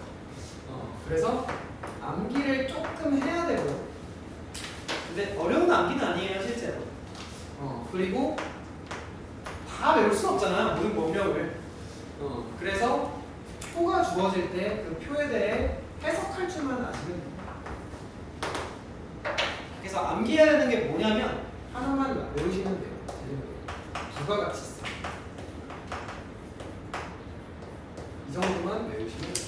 그래서 암기를 조금 해야 되고요. 근데 어려운 암기는 아니에요, 실제로. 그리고 다 외울 수 없잖아요, 모든 법령을. 그래서 표가 주어질 때 그 표에 대해 해석할 줄만 아시면 됩니다. 그래서 암기해야 되는 게 뭐냐면 하나만 외우시면 돼요. 부가가치 세. 이 정도만 외우시면 됩니다.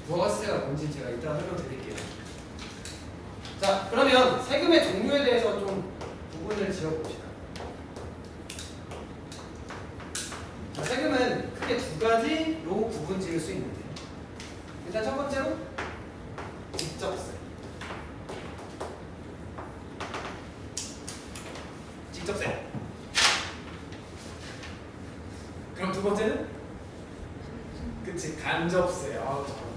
부가가치세가 뭔지 제가 이따 설명드릴게요. 자, 그러면 세금의 종류에 대해서 좀 구분을 지어봅시다. 자, 세금은 크게 두 가지로 구분 지을 수 있는데, 일단 첫 번째로 직접세. 직접세. 그럼 두 번째는? 그치, 간접세. 아우, 잘한다.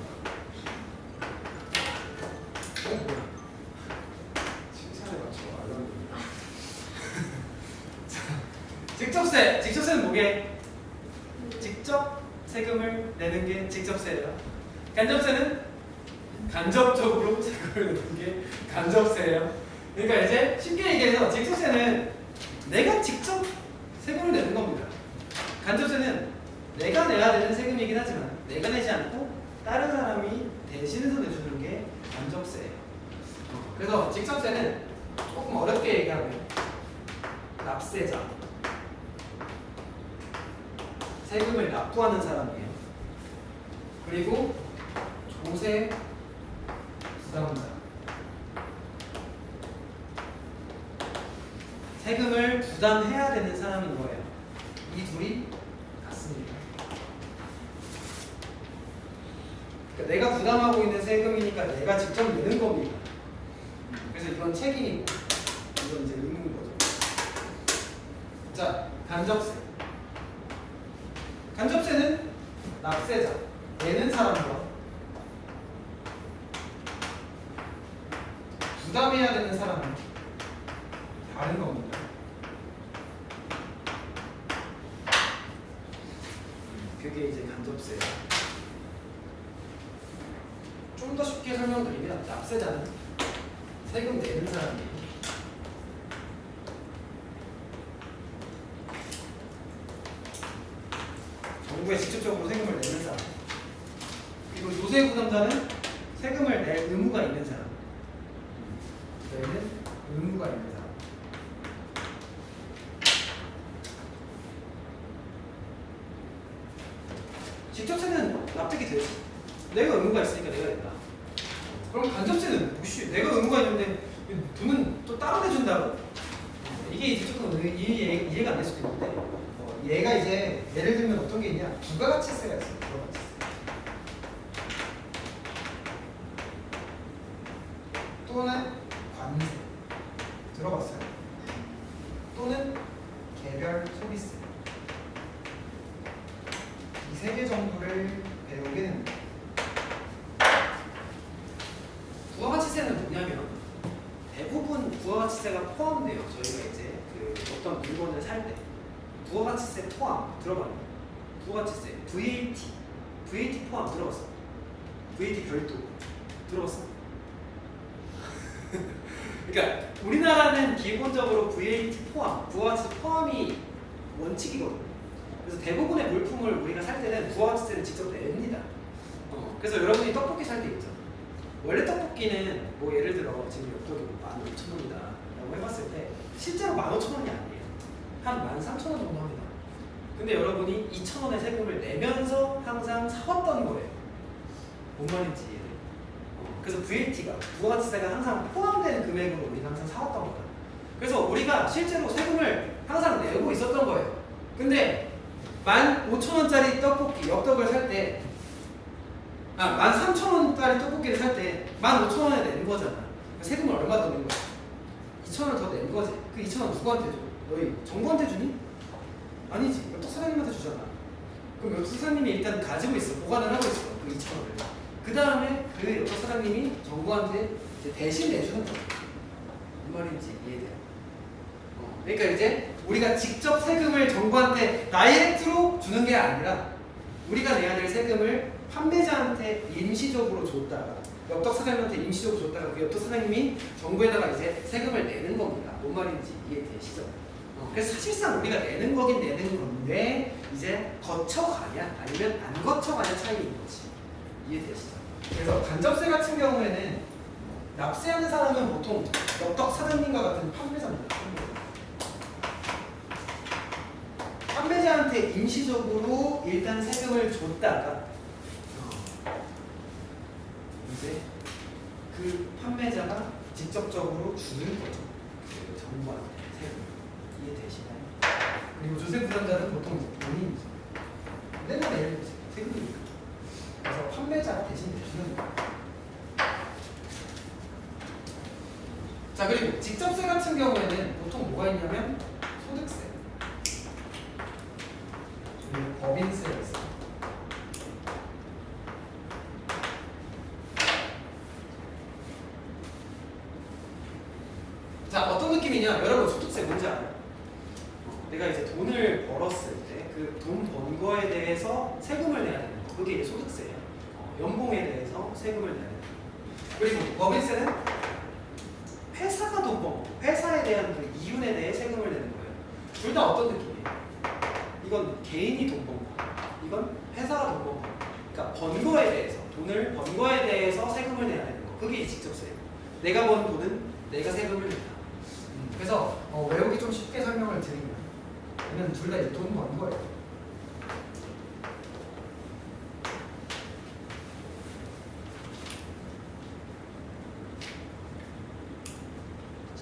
뭐야? 칭찬에 맞춰. 알람. 자, 직접세. 직접세는 뭐게? 직접 세금을 내는 게 직접세예요. 간접세는 간접적으로 세금을 내는 게 간접세예요. 그러니까 이제 쉽게 얘기해서 직접세는 내가 직접 세금을 내는 겁니다. 간접세는 내가 내야 되는 세금이긴 하지만 내가 내지 않고 다른 사람이 대신해서 내주는 게 간접세예요. 그래서 직접세는 조금 어렵게 얘기하면 납세자, 세금을 납부하는 사람이에요. 그리고 조세 부담자, 세금을 부담해야 되는 사람인 거예요. 이 둘이 같습니다. 그러니까 내가 부담하고 있는 세금이니까 내가 직접 내는 겁니다. 그래서 이건 책임이고 이건 이제 의무인 거죠. 자, 간접세. 간접세는 납세자, 내는 사람과 부담해야 되는 사람은 다른 겁니다. 그게 이제 간접세예요. 좀 더 쉽게 설명드리면 납세자는 세금 내는 사람이에요. 정부에 직접적으로 세금을 내는 사람. 그리고 조세 부담자는 세금을 낼 의무가 있는 사람. 내는 의무가 있는 사람. 직접세는 납득이 되지. 내가 의무가 있으니까 내가 낸다. 그럼 간접세는 무시. 내가 의무가 있는데 돈은 또 따로 내준다고? 이게 이제 조금 이해가 안 될 수도 있는데, 얘가 이제 예를 들면 어떤 게 있냐? 부가가치세가 있어요. 부가가치세. 또는 관세. 들어봤어요? 또는 개별 소비세. 이 세 개 정도를 배우게 됩니다. 부가가치세는 뭐냐면 대부분 부가가치세가 포함돼요. 저희가 이제 그 어떤 물건을 살 때 부가가치세 포함 들어봤나요? 부가가치세 VAT 포함 들어봤어? VAT 별도 들어봤어? 그러니까 우리나라는 기본적으로 VAT 포함, 부가가치세 포함이 원칙이거든요. 그래서 대부분의 물품을 우리가 살 때는 부가가치세를 직접 냅니다. 그래서 여러분이 떡볶이 살 때 있죠. 원래 떡볶이는 뭐 예를 들어 지금 엽떡이 15,000원이다 라고 해봤을 때 실제로 15,000원이 아니에요. 한 13,000원 정도 합니다. 근데 여러분이 2,000원의 세금을 내면서 항상 사왔던 거예요. 뭔 말인지 이해돼요? 그래서 VAT가, 부가가치세가 항상 포함되는 금액으로 우리가 항상 사왔던 거다. 그래서 우리가 실제로 세금을 항상 내고 있었던 거예요. 근데 15,000원짜리 떡볶이, 엽떡을 살 때 13,000원짜리 떡볶이를 살 때 15,000원에 낸 거잖아. 세금을 얼마 더 낸 거야? 2,000원 더 낸 거지. 그 2,000원 누구한테 줘? 너희 정부한테 주니? 아니지. 엽떡 사장님한테 주잖아. 그럼 엽떡 사장님이 일단 가지고 있어. 보관을 하고 있어. 그 2,000원을. 그 다음에 그 엽떡 사장님이 정부한테 이제 대신 내주는 거야. 무슨 말인지 이해돼요? 그러니까 이제 우리가 직접 세금을 정부한테 다이렉트로 주는 게 아니라 우리가 내야 될 세금을 판매자한테 임시적으로 줬다가 엽떡 사장님한테 임시적으로 줬다가 그 엽떡 사장님이 정부에다가 이제 세금을 내는 겁니다. 뭔 말인지 이해되시죠? 그래서 사실상 우리가 내는 거긴 내는 건데 이제 거쳐가냐 아니면 안 거쳐가냐 차이인 거지. 이해되시죠? 그래서 간접세 같은 경우에는 납세하는 사람은 보통 엽떡 사장님과 같은 판매자입니다. 판매자한테 임시적으로 일단 세금을 줬다가 그 판매자가 직접적으로 주는 거죠. 그 정부한테 세금. 이해되시나요? 그리고 조세 부담자는 보통 본인이죠. 내가 내는 세금이니까. 그래서 판매자가 대신 내주는 거예요. 자, 그리고 직접세 같은 경우에는 보통 뭐가 있냐면 소득세, 그리고 법인세가 있어요. 자, 어떤 느낌이냐? 여러분 소득세 뭔지 알아요? 내가 이제 돈을 벌었을 때 그 돈 번 거에 대해서 세금을 내야 되는 거. 그게 이제 소득세예요. 연봉에 대해서 세금을 내야 되는 거. 그리고 법인세는 회사가 돈 번 거. 회사에 대한 그 이윤에 대해 세금을 내는 거예요. 둘 다 어떤 느낌이에요? 이건 개인이 돈 번 거. 이건 회사가 돈 번 거. 그러니까 번 거에 대해서, 돈을 번 거에 대해서 세금을 내야 되는 거. 그게 직접세예요. 내가 번 돈은 내가 세금을 낸다. 그래서 외우기 좀 쉽게 설명을 드리면 얘는 둘 다 이제 돈 번 거예요.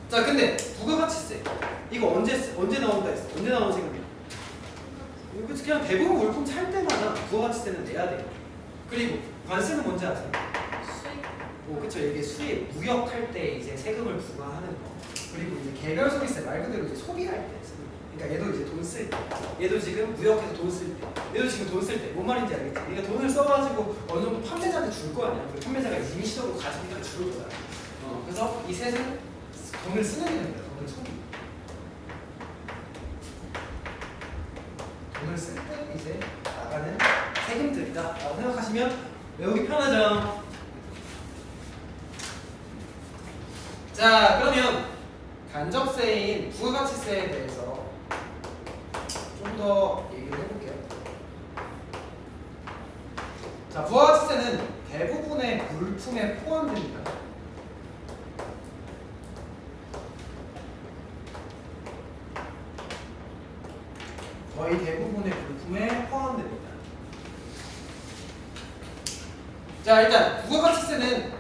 자, 근데 부가가치세 이거 언제 나온다 했어? 언제 나오는 세금이야? 이거 그냥 대부분 물품 살 때마다 부가가치세는 내야 돼요. 그리고 관세는 뭔지 아세요? 수익. 그쵸. 이게 수입, 무역할 때 이제 세금을 부과하는 거. 그리고 이제 개별 소비세 말 그대로 이제 소비할 때 세금. 그러니까 얘도 이제 돈 쓸 때, 얘도 지금 무역해서 돈 쓸 때, 얘도 지금 돈 쓸 때. 뭔 말인지 알겠지? 그러니까 돈을 써가지고 어느 정도 판매자한테 줄 거 아니야. 그 판매자가 임시적으로 가지니까 주는 거잖아. 그래서 이 셋은 돈을 쓰는 게 됩니다. 돈을 소비. 돈을 쓸 때 이제 나가는 세금들이다라고 생각하시면 외우기 편하죠. 자, 그러면 간접세인 부가가치세에 대해서 좀 더 얘기를 해볼게요. 자, 부가가치세는 대부분의 물품에 포함됩니다. 거의 대부분의 물품에 포함됩니다. 자, 일단 부가가치세는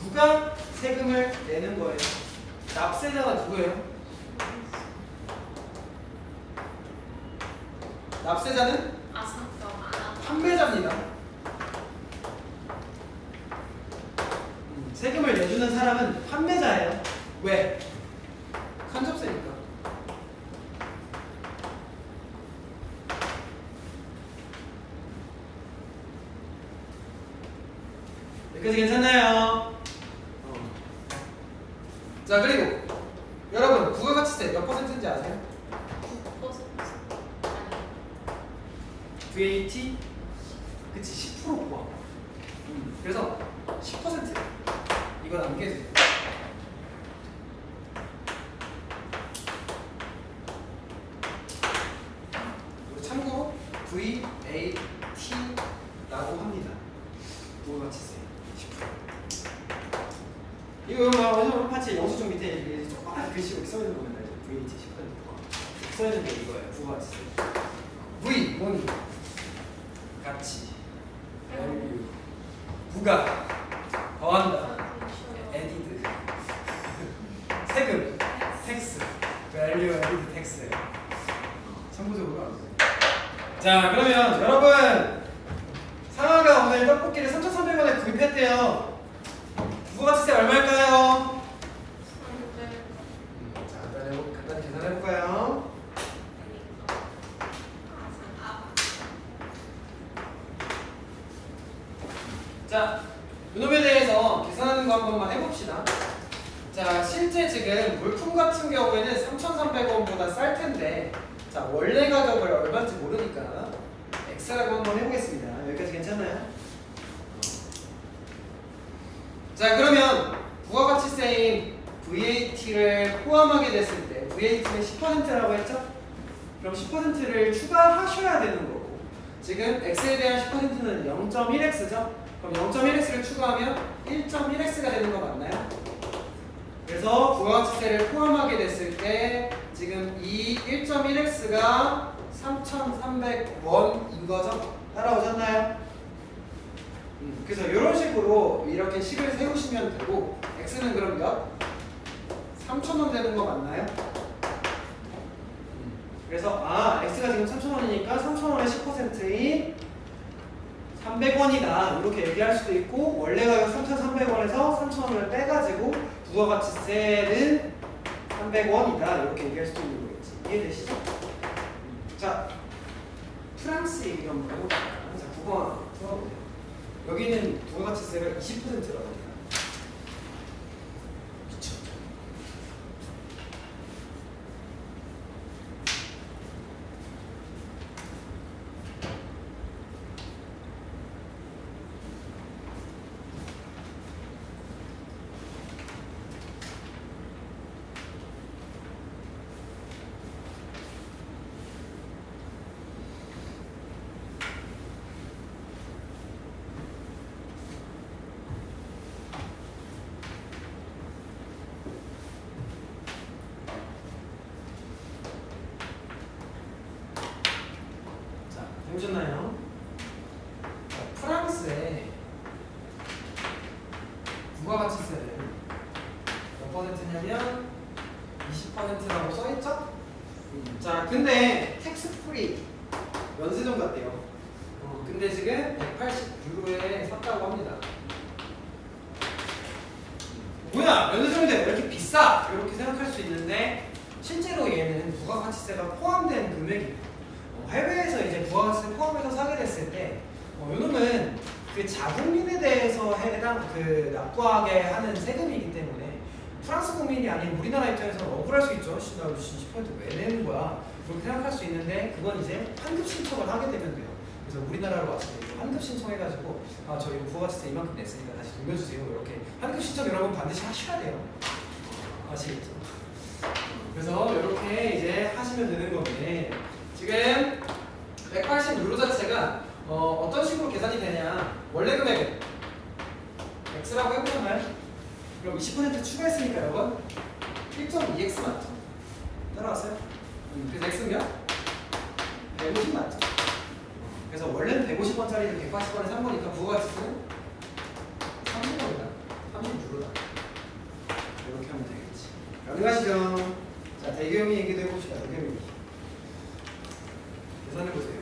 누가 세금을 내는 거예요? 납세자가 누구예요? 납세자는 판매자입니다. 세금을 내주는 사람은 판매자예요. 왜? 간접세니까. 여기까지 괜찮나요? 자, 그리고 여러분 부가가치세 몇 퍼센트인지 아세요? 9%. 아니. VAT? 그치, 10% 포함. 그래서 10% 이건 안 깨져요. 참고로 VAT라고 합니다. 부가가치세 10%. 이거 어디서 파츠에 영수증 밑에 조그맣게 글씨로 써있는 거면 알죠? VAT 10% 써있는 게 이거예요. 부가가치세. V 뭐니? 가치, value, 부가, 더한다, added, 세금, tax, value added tax. 참고적으로 안 돼요. 자, 그러면 여러분 상아가 오늘 떡볶이를 3,300원에 구입했대요. 부가가치세 얼마일까요? 자, 간단히 계산해볼까요? 자, 이놈에 대해서 계산하는 거 한 번만 해봅시다. 자, 실제 지금 물품 같은 경우에는 3,300원보다 쌀 텐데, 자, 원래 가격을 얼마인지 모르니까 X라고 한번 해보겠습니다. 여기까지 괜찮나요? 자, 그러면 부가가치세인 VAT를 포함하게 됐을 때 VAT는 10%라고 했죠? 그럼 10%를 추가하셔야 되는 거고, 지금 X에 대한 10%는 0.1X죠? 그럼 0.1X를 추가하면 1.1X가 되는 거 맞나요? 그래서 부가가치세를 포함하게 됐을 때 지금 이 1.1X가 3,300원인 거죠? 따라오셨나요? 그래서 이런 식으로 이렇게 식을 세우시면 되고 x는 그럼 몇? 3,000원 되는 거 맞나요? 그래서 x가 지금 3,000원이니까 3,000원의 10%인 300원이다 이렇게 얘기할 수도 있고 원래 가격 3,300원에서 3,000원을 빼가지고 부가가치세는 300원이다 이렇게 얘기할 수도 있는 거겠지. 이해되시죠? 자, 프랑스 얘기 한번 해볼까요? 자, 9번 풀어보세요. 여기는 부가가치세가 20%라고 합니다. 미쳤죠? 자, 보셨나요? 프랑스의 부가가치세는 몇 퍼센트냐면 20%라고 써있죠? 자, 근데 텍스 프리 면세점 같대요. 근데 지금 180유로에 샀다고 합니다. 뭐야, 면세점인데 왜 이렇게 비싸? 이렇게 생각할 수 있는데 실제로 얘는 부가가치세가 포함된 금액이에요. 해외에서 이제 부가가치세 포함해서 사게 됐을 때 요놈은 그 자국민에 대해서 해당 그 납부하게 하는 세금이기 때문에 프랑스 국민이 아닌 우리나라 입장에서는 억울할 수 있죠. 나 20%왜 내는 거야? 그렇게 생각할 수 있는데 그건 이제 환급 신청을 하게 되면 돼요. 그래서 우리나라로 왔을 때 환급 신청해가지고 저희 부가가치세 이만큼 냈으니까 다시 돌려주세요. 이렇게 환급 신청 여러분 반드시 하셔야 돼요. 아시겠죠? 그래서 이렇게 이제 하시면 되는 건데 지금 180유로 자체가 어떤 식으로 계산이 되냐? 원래 금액은 x라고 해보셨나요? 그럼 20% 추가했으니까 여러분 1.2x 맞죠? 따라왔어요? 그래서 x는 몇? 150 맞죠? 그래서 원래는 150원짜리를 180원에 산 거니까 부가가치세는 30원이다. 30유로다. 이렇게 하면 되겠지. 가능하시죠? 자, 대규모 얘기도 해봅시다. 대규모 얘기. 계산해보세요.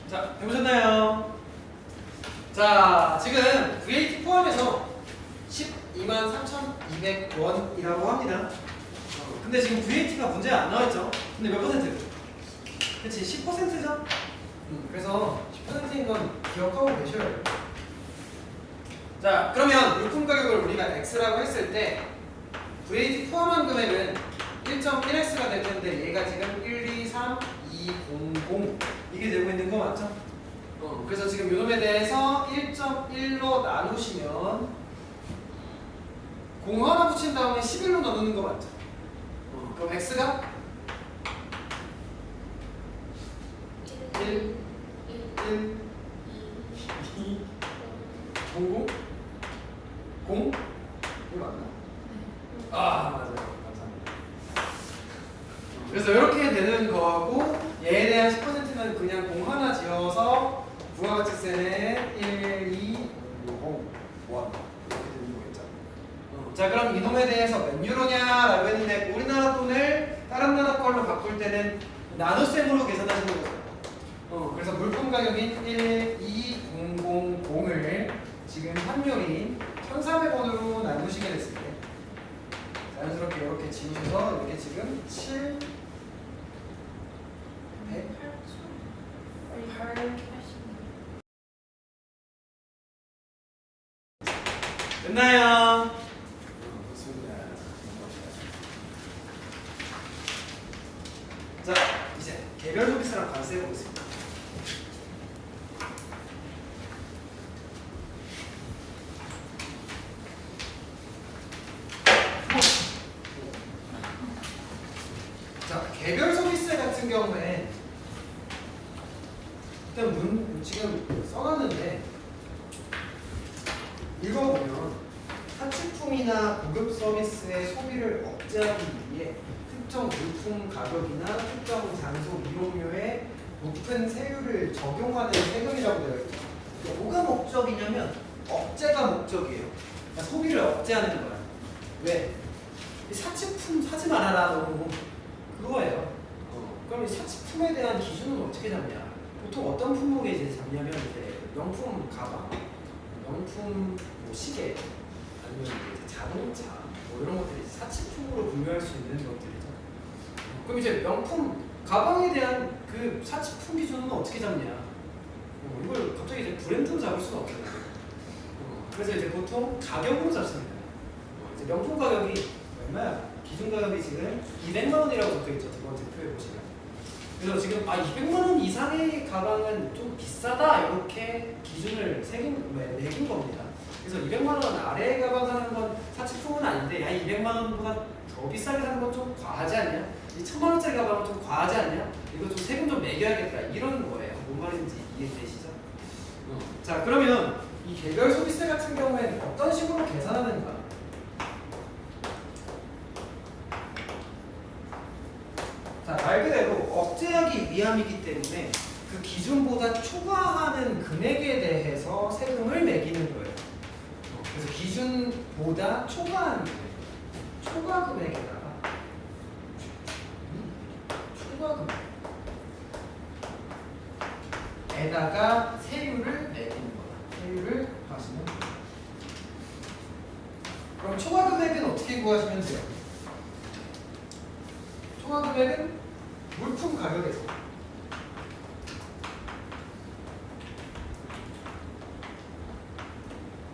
자, 해보셨나요? 자, 지금 VAT 포함해서 123,200원이라고 합니다. 근데 지금 VAT가 문제에 안 나와있죠? 근데 몇 퍼센트? 그치, 10%죠? 그래서 10%인 건 기억하고 계셔야 돼요. 자, 그러면 물품 가격을 우리가 X라고 했을 때 VAT 포함한 금액은 1.1X가 될 텐데 얘가 지금 123200 이게 되고 있는 거 맞죠? 그래서 지금 요놈에 대해서 1.1로 나누시면 0 하나 붙인 다음에 11로 나누는 거 맞죠? 그럼 x가 1, 1, 2, 0, 0? 이거 맞나? 아 맞아요. 감사합니다. 그래서 이렇게 되는 거고 얘에 대한 10%는 그냥 공 하나 지어서 부가가치 셈에 1, 2, 0, 1 이렇게 되는 거겠죠. 자 그럼 이놈에 대해서 몇 유로냐라고 했는데 우리나라 돈을 다른 나라 걸로 바꿀 때는 나눗셈으로 계산하시는 거죠. 그래서 물품 가격인 12000을 지금 환율인 1,400원으로 나누시게 됐을 때 자연스럽게 이렇게 지우셔서 이렇게 지금 7 100 8 끝나요. 좋습니다. 자 이제 개별 소비세랑 관세 해보겠습니다. 자, 개별 소비세 같은 경우에 일단 지금 써놨는데 읽어보면 사치품이나 고급 서비스의 소비를 억제하기 위해 특정 물품 가격이나 특정 장소 이용료에 높은 세율을 적용하는 세금이라고 되어 있죠. 그러니까 뭐가 목적이냐면 억제가 목적이에요. 그러니까 소비를 억제하는 거야. 왜? 이 사치품 사지 말아라 너무 그거예요. 그럼 이 사치품에 대한 기준은 어떻게 잡냐? 보통 어떤 품목에 이제 잡냐면 이제 명품 가방, 명품 뭐 시계, 아니면 이제 자동차 뭐 이런 것들이 사치품으로 분류할 수 있는 것들이죠. 그럼 이제 명품 가방에 대한 그 사치품 기준은 어떻게 잡냐? 이걸 갑자기 이제 브랜드로 잡을 수는 없잖아요. 그래서 이제 보통 가격으로 잡습니다. 이제 명품 가격이 얼마야? 기준 가격이 지금 200만 원이라고 적혀 있죠. 두 번째 표에 보시면. 그래서 지금 200만 원 이상의 가방은 좀 비싸다 이렇게 기준을 매긴 겁니다. 그래서 200만 원 아래의 가방 사는 건 사치품은 아닌데 야 200만 원보다 더 비싸게 사는 건 좀 과하지 않냐? 이 1000만 원짜리 가방은 좀 과하지 않냐? 이거 좀 세금 좀 매겨야겠다 이런 거예요. 뭔 말인지 이해되시죠? 자 그러면 이 개별 소비세 같은 경우에는 어떤 식으로 계산하는가? 자, 말 그대로 억제하기 위함이기 때문에 그 기준보다 초과하는 금액에 대해서 세금을 매기는 거예요. 그래서 기준보다 초과한 금액, 초과 금액에다가 초과 금액에다가 세율을 매기는 거다. 세율을 하시면 돼요. 그럼 초과 금액은 어떻게 구하시면 돼요? 초과 금액은 물품 가격에서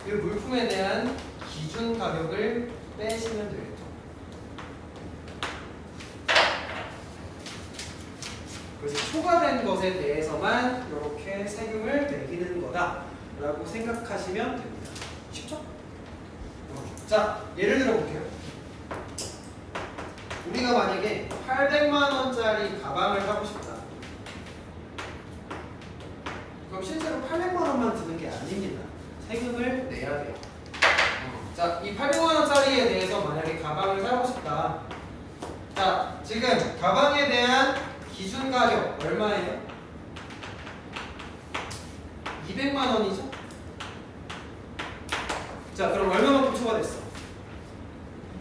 그 물품에 대한 기준 가격을 빼시면 되겠죠. 그래서 초과된 것에 대해서만 이렇게 세금을 매기는 거다라고 생각하시면 됩니다. 쉽죠? 자, 예를 들어 볼게요. 우리가 만약에 800만 원짜리 가방을 사고 싶다. 그럼 실제로 800만 원만 드는 게 아닙니다. 세금을 내야 돼요. 자, 이 800만 원짜리에 대해서 만약에 가방을 사고 싶다. 자, 지금 가방에 대한 기준 가격 얼마예요? 200만 원이죠? 자, 그럼 얼마만큼 초과됐어?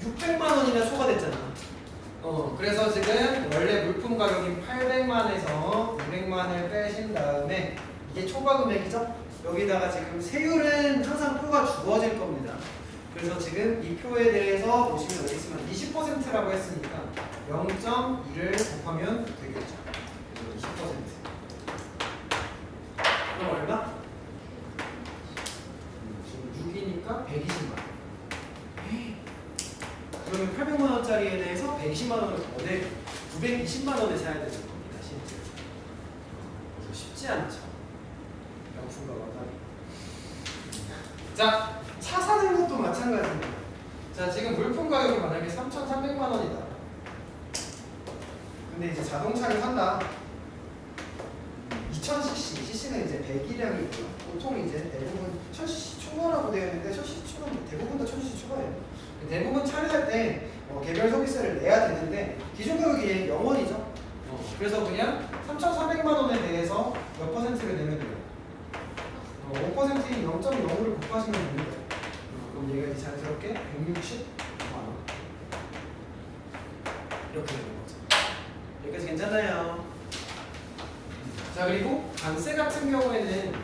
600만 원이나 초과됐잖아. 그래서 지금 원래 물품 가격인 800만에서 200만을 빼신 다음에 이게 초과 금액이죠? 여기다가 지금 세율은 항상 표가 주어질 겁니다. 그래서 지금 이 표에 대해서 보시면 여기 있으면 20%라고 했으니까 0.2를 곱하면 되겠죠. 그래서 20%. 그럼 얼마? 지금 6이니까 120만 원. 그러면 800만 원짜리에 대해서 120만 원을 더 내고 920만 원에 사야 되는 겁니다. 실제. 그래서 쉽지 않죠. 명품 가방 사기. 자, 차 사는 것도 마찬가지입니다. 자, 지금 물품 가격이 만약에 3,300만 원이다. 근데 이제 자동차를 산다. 2000cc, cc는 이제 배기량이고요. 보통 이제 대부분 1000cc 초과라고 되어 있는데 1000cc 초과 대부분 다 1000cc 초과예요. 대부분 차를 살 때 개별 소비세를 내야 되는데 기준 가격이 0원이죠. 그래서 그냥 3,400만 원에 대해서 몇 퍼센트를 내면 돼요? 5%인 0.05를 곱하시면 됩니다. 그럼 얘가 이제 자연스럽게 160만 원. 이렇게 되는 거죠. 여기까지 괜찮나요? 자, 그리고 관세 같은 경우에는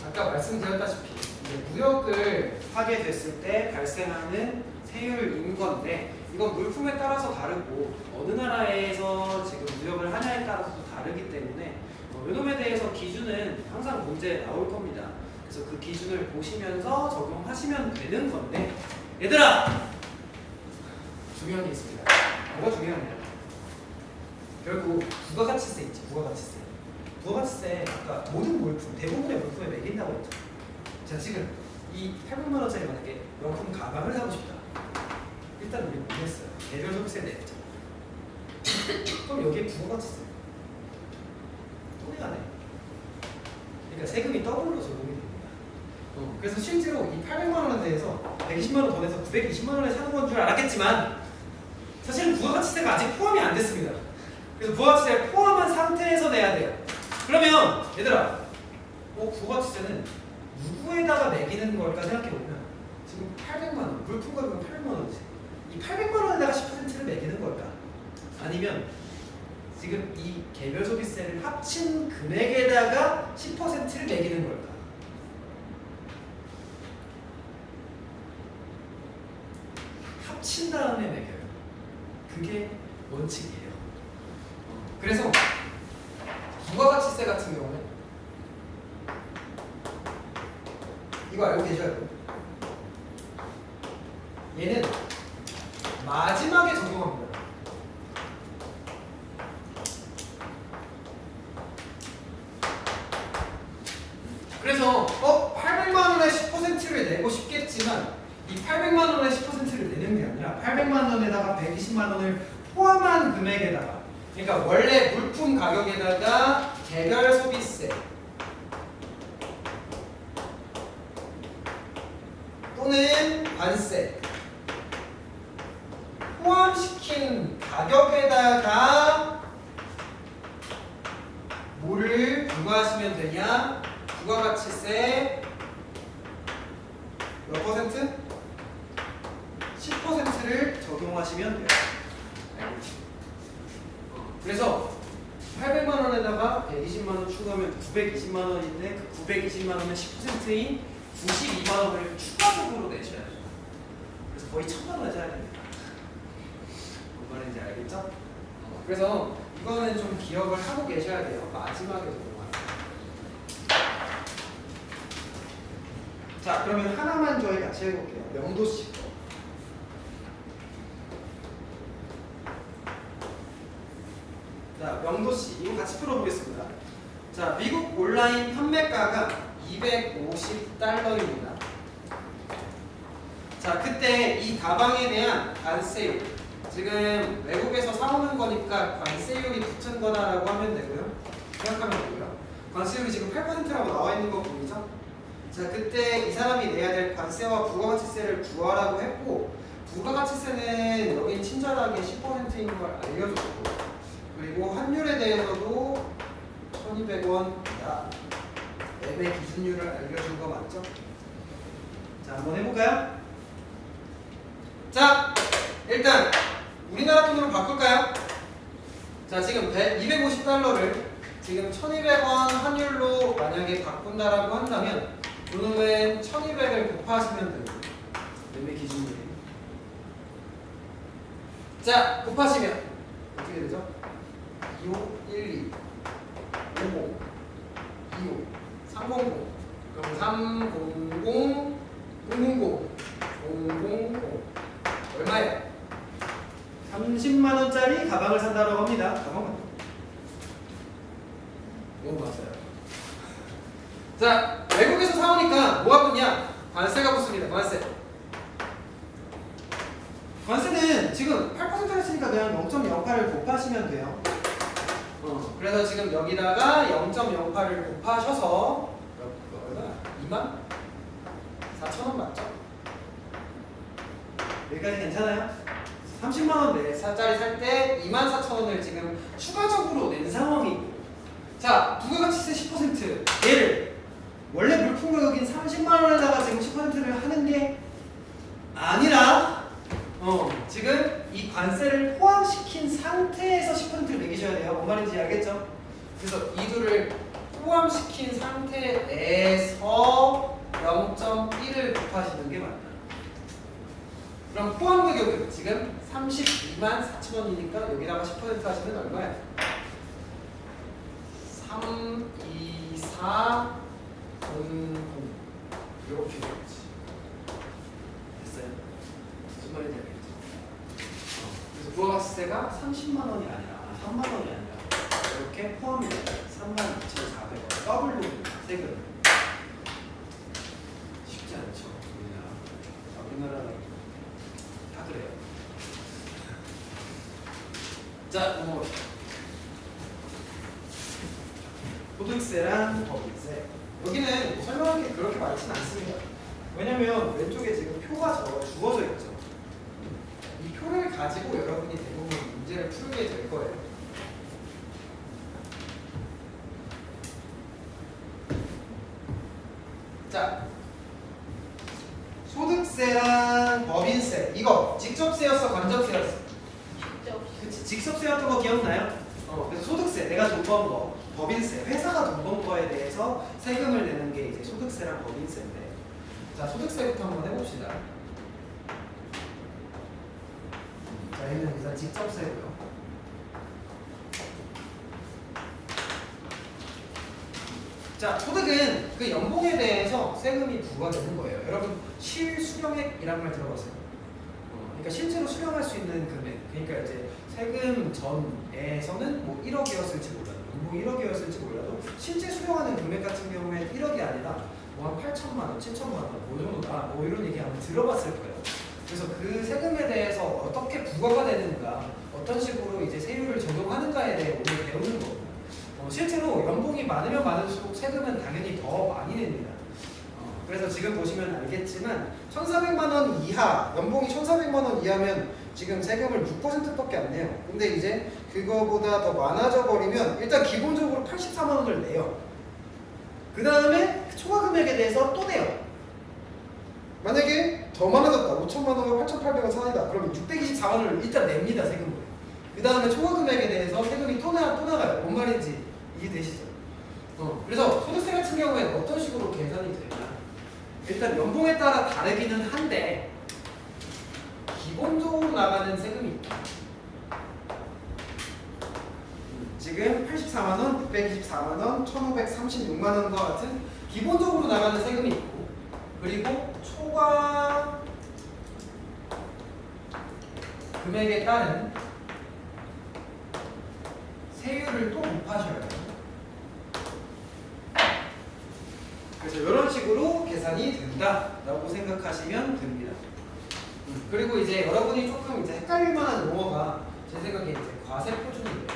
아까 말씀드렸다시피 이제 무역을 하게 됐을 때 발생하는 세율인 건데 이건 물품에 따라서 다르고 어느 나라에서 지금 무역을 하냐에 따라서 다르기 때문에 요놈에 대해서 기준은 항상 문제에 나올 겁니다. 그래서 그 기준을 보시면서 적용하시면 되는 건데 얘들아! 중요한 게 있습니다. 뭐가 중요하냐? 결국 부가가치세 있지, 부가가치세. 부가가치세 아까 모든 물품, 대부분의 물품에 매긴다고 했죠. 자, 지금 이 800만 원짜리 만약에 명품 가방을 사고 싶다. 일단 우리 못 냈어요. 개별 소비세 냈죠. 그럼 여기에 부가가치세 또 내야 돼. 그러니까 세금이 더블로 적용이 됩니다. 그래서 실제로 이 800만 원에 대해서 120만 원 더 내서 920만 원에 사는 건 줄 알았겠지만 사실은 부가가치세가 아직 포함이 안 됐습니다. 그래서 부가가치세를 포함한 상태에서 내야 돼요. 그러면 얘들아, 부가가치세는 누구에다가 매기는 걸까 생각해보면 지금 800만 원, 물품 가격은 800만 원이지. 이 800만 원에다가 10%를 매기는 걸까? 아니면 지금 이 개별 소비세를 합친 금액에다가 10%를 매기는 걸까? 합친 다음에 매겨요. 그게 원칙이에요. 그래서 부가가치세 같은 경우는 이거 알고 계셔야 돼요. 얘는 마지막에 적용합니다. 그래서 800만 원에 10%를 내고 싶겠지만 이 800만 원에 10%를 내는 게 아니라 800만 원에다가 120만 원을 포함한 금액에다가, 그러니까 원래 물품 가격에다가 개별 소비세 또는 관세 포함시킨 가격에다가 뭐를 부과하시면 되냐? 부가가치세 몇 퍼센트? 10%를 적용하시면 돼요. 그래서 800만 원에다가 120만 원 추가하면 920만 원인데 그 920만 원은 10%인 92만 원을 추가적으로 내셔야죠. 그래서 거의 1000만 원 내셔야 됩니다. 뭔 말인지 알겠죠? 그래서 이거는 좀 기억을 하고 계셔야 돼요. 마지막에 적용하는. 자, 그러면 하나만 저희 같이 해볼게요. 명도씨 거. 자, 명도씨 이거 같이 풀어보겠습니다. 자, 미국 온라인 판매가가 $250입니다. 자, 그때 이 가방에 대한 관세율, 지금 외국에서 사오는 거니까 관세율이 붙은 거다라고 하면 되고요. 생각하면 되고요. 관세율이 지금 8%라고 나와 있는 거 보이죠? 자, 그때 이 사람이 내야 될 관세와 부가가치세를 구하라고 했고, 부가가치세는 여기 친절하게 10%인 걸 알려줬고, 그리고 환율에 대해서도 1200원이다. 매매 기준율을 알려준 거 맞죠? 자, 한번 해볼까요? 자, 일단 우리나라 돈으로 바꿀까요? 자, 지금 250달러를 지금 1200원 환율로 만약에 바꾼다라고 한다면 그놈은 1200을 곱하시면 됩니다. 매매 기준율이. 자, 곱하시면 어떻게 되죠? 25, 12, 50, 25, 300, 그럼 300, 000, 000 얼마예요? 30만 원짜리 가방을 산다고 합니다. 가방만. 너무 맞아요. 자, 외국에서 사오니까 뭐가 붙냐? 관세가 붙습니다. 관세. 관세는 지금 8%를 했으니까 그냥 0.08을 곱하시면 돼요. 그래서 지금 여기다가 0.08을 곱하셔서 얼마? 24,000원 맞죠? 여기까지 괜찮아요? 30만원 내짜리 살 때 24,000원을 지금 추가적으로 낸 상황이고, 자, 부가가치세 10%, 얘를 원래 물품 가격인 30만원에다가 지금 10%를 하는 게 아니라 지금 이 관세를 포함시킨 상태에서 10%를 매기셔야 돼요. 뭔 말인지 알겠죠? 그래서 이 둘을 포함시킨 상태에서 0.1을 곱하시는 게 맞다. 그럼 포함 가격은 지금 324,000원이니까 여기다가 10% 하시면 얼마야? 3, 2, 4, 0, 0 이렇게 되겠지. 됐어요? 무슨 말인지 알겠죠? 그래서 부가가치세가 30만 원이 아니라 3만 원이 아니라 이렇게 포함이 됩니다. 32,400원 더블로 세금. 쉽지 않죠, 우리나라. 다 그래요. 자, 넘어갑시다. 소득세랑 법인세. 여기는 설명할 게 그렇게 많지는 않습니다. 왜냐면 왼쪽에 지금 표가 주어져 있죠. 이 표를 가지고 여러분이 대부분 문제를 풀게 될 거예요. 자, 소득세랑 법인세. 이거 직접세였어, 간접세였어? 직접. 그치, 직접세였던 거 기억나요? 그래서 소득세, 내가 돈 번 거, 법인세, 회사가 돈 번 거에 대해서 세금을 내는 게 이제 소득세랑 법인세인데, 자, 소득세부터 한번 해봅시다. 자, 얘는 일단 직접세고요. 자, 소득은 그 연봉에 대해서 세금이 부과되는 거예요. 여러분, 실수령액이라는 말 들어봤어요? 그러니까 실제로 수령할 수 있는 금액. 그러니까 이제 세금 전에서는 뭐 1억이었을지 몰라도, 연봉이 1억이었을지 몰라도 실제 수령하는 금액 같은 경우에 1억이 아니라 뭐 한 8천만 원, 7천만 원, 뭐 정도다, 뭐 이런 얘기 한번 들어봤을 거예요. 그래서 그 세금에 대해서 어떻게 부과가 되는가, 어떤 식으로 이제 세율을 적용하는가에 대해 오늘 배우는 겁니다. 실제로 연봉이 많으면 많을수록 세금은 당연히 더 많이 냅니다. 그래서 지금 보시면 알겠지만 1,400만 원 이하, 연봉이 1,400만 원 이하면 지금 세금을 6%밖에 안 내요. 근데 이제 그거보다 더 많아져 버리면 일단 기본적으로 84만 원을 내요. 그 다음에 초과 금액에 대해서 또 내요. 만약에 더 많아졌다, 5천만 원과 8,800원 사이다, 그러면 624만 원을 일단 냅니다, 세금으로. 그 다음에 초과 금액에 대해서 세금이 또 나가요. 뭔 말인지 이해되시죠? 그래서 소득세 같은 경우에는 어떤 식으로 계산이 되냐? 일단 연봉에 따라 다르기는 한데 기본적으로 나가는 세금이 있다. 지금 84만 원, 624만 원, 1,536만 원과 같은 기본적으로 나가는 세금이 있고, 그리고 초과 금액에 따른 세율을 또 곱하셔야 돼요. 그래서 이런 식으로 계산이 된다라고 생각하시면 됩니다. 그리고 이제 여러분이 조금 이제 헷갈릴 만한 용어가 제 생각에 이제 과세 표준이에요.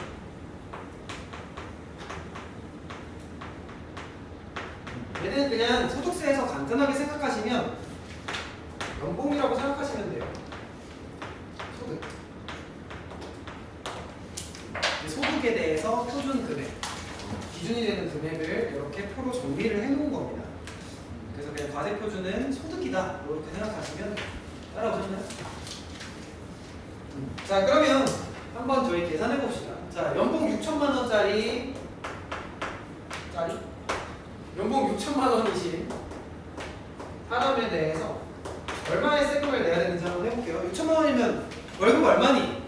얘는 그냥 소득세에서 간단하게 생각하시면 연봉이라고 생각하시면 돼요. 소득. 소득에 대해서 표준 금액, 기준이 되는 금액을 이렇게 표로 정리를 해놓은 겁니다. 그래서 그냥 과세 표준은 소득이다 이렇게 생각하시면 따라오셨나요? 자, 그러면 한번 저희 계산해 봅시다. 자, 연봉 6천만 원짜리 연봉 6천만 원이신 사람에 대해서 얼마의 세금을 내야 되는지 한번 해볼게요. 6천만 원이면 월급 얼마니?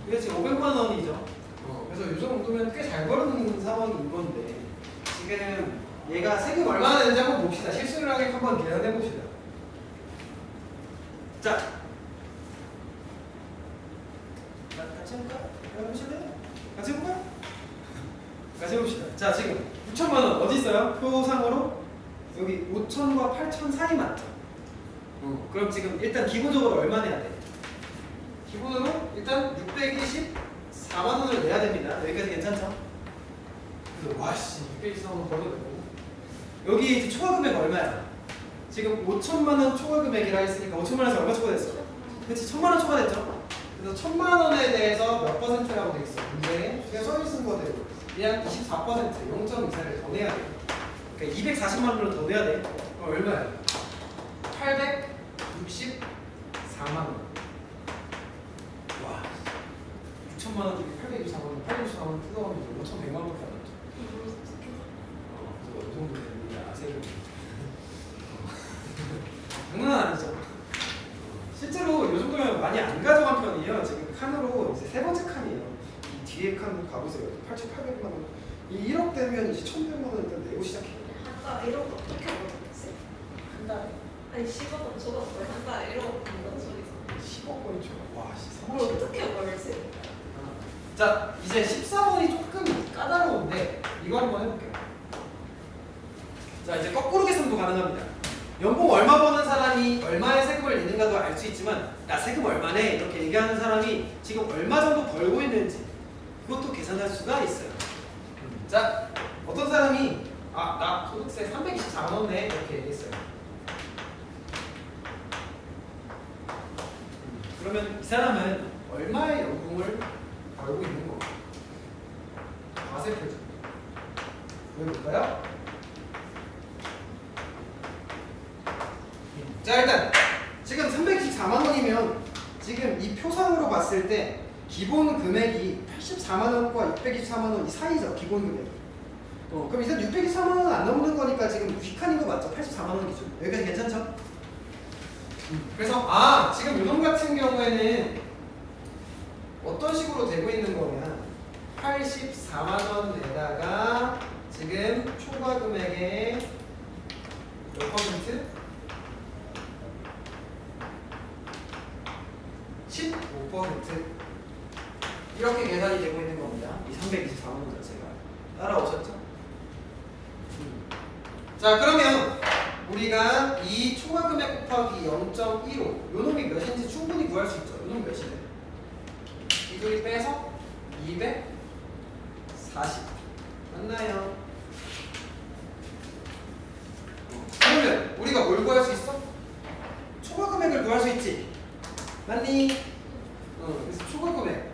이게 지금 500만 원이죠. 그래서 이 정도면 꽤 잘 벌는 상황인 건데, 지금 얘가 세금 얼마나 되는지 한번 봅시다. 실수를 하게 한번 계산해 봅시다. 자, 같이 해볼까요? 해보실래요? 같이 해볼까요? 같이 해봅시다. 자, 지금 6천만 원 어디 있어요? 표상으로 여기 5천과 8천 사이 맞죠? 그럼 지금 일단 기본적으로 얼마 내야 돼? 기본으로 일단 624만 원을 내야 됩니다. 여기까지 괜찮죠? 그래서 와씨 624만 원 벌어도 되고 여기 이제 초과 금액 얼마야? 지금 5천만 원 초과 금액이라 했으니까 5천만 원에서 얼마 초과됐어? 그렇지 1천만 원 초과됐죠? 그래서 1천만 원에 대해서 몇 %라고 돼 있어? 문제에 그냥 써있는 거대로 그냥 24% 0.24를 더 내야 돼. 그러니까 240만 원을 더 내야 돼. 그럼 얼마야? 864만 원. 와, 6천만 원 중에 824만 원, 864만 원 뜯어가면 5,100만 원밖에 안 남죠. 이 정도 됩니다. 세금. 장난 아니죠. 실제로 이 정도면 많이 안 가져간 편이에요. 지금 칸으로 이제 세 번째 칸이에요. 이 뒤에 칸 가보세요. 8,800만 원. 이 1억 되면 이제 1,100만 원 일단 내고 시작해요. 한 달에 1억 어떻게 벌었지? 한 달에 아니 10억 원 줘도 거의 한 달에 1억 원 번다는 소리죠. 10억 원이 죠. 와, 뭘 어떻게 벌지? 자, 이제 14번이 조금 까다로운데 이거 한번 해볼게요. 자, 이제 거꾸로 계산도 가능합니다. 연봉 얼마 버는 사람이 얼마의 세금을 내는가도 알 수 있지만 나 세금 얼마네 이렇게 얘기하는 사람이 지금 얼마 정도 벌고 있는지 그것도 계산할 수가 있어요. 자, 어떤 사람이 나 소득세 324만 원 내 이렇게 얘기했어요. 그러면 이 사람은 얼마의 연봉을 벌고 있는 건가? 과세 표준. 보여볼까요? 자, 일단 지금 324만 원이면 지금 이 표상으로 봤을 때 기본 금액이 84만 원과 624만 원 이 사이죠. 기본 금액이. 그럼 일단 624만 원은 안 넘는 거니까 지금 윗칸인 거 맞죠? 84만 원 기준. 여기까지 괜찮죠? 그래서 지금 요놈 같은 경우에는 어떤 식으로 되고 있는 거냐? 84만 원에다가 지금 초과 금액의 몇 퍼센트? 15% 이렇게 계산이 되고 있는 겁니다. 이 324만 원 자체가 따라오셨죠? 자, 그러면 우리가 이 초과 금액 곱하기 0.15 요놈이 몇인지 충분히 구할 수 있죠. 요놈이 몇이래? 이 둘이 빼서 240 맞나요? 그러면 우리가 뭘 구할 수 있어? 초과 금액을 구할 수 있지. 맞니? 그래서 초과 금액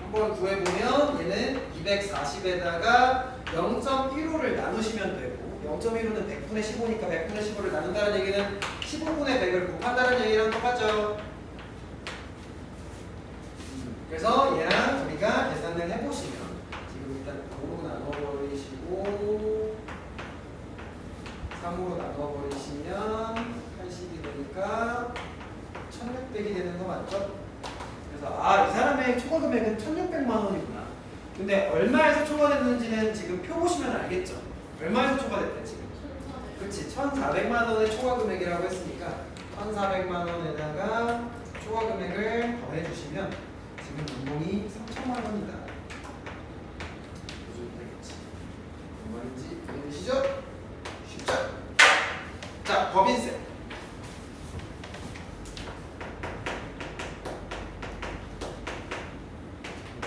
한번 구해보면 얘는 240에다가 0.15를 나누시면 되고 0.15는 100분의 15니까 100분의 15를 나눈다는 얘기는 15분의 100을 곱한다는 얘기랑 똑같죠. 그래서 얘랑 우리가 계산을 해보시면 지금 일단 5로 나눠버리시고 3으로 나눠버리시면 80이 되니까 1600이 되는 거 맞죠? 그래서 이 사람의 초과 금액은 1600만 원이구나. 근데 얼마에서 초과됐는지는 지금 표 보시면 알겠죠? 얼마에서 초과됐대 지금? 1,400. 그렇지. 1400만 원의 초과 금액이라고 했으니까 1400만 원에다가 초과 금액을 더해주시면 지금 연봉이 3000만 원이다. 이 정도 되겠지. 뭔 말인지 이해되시죠? 쉽죠? 자, 법인세.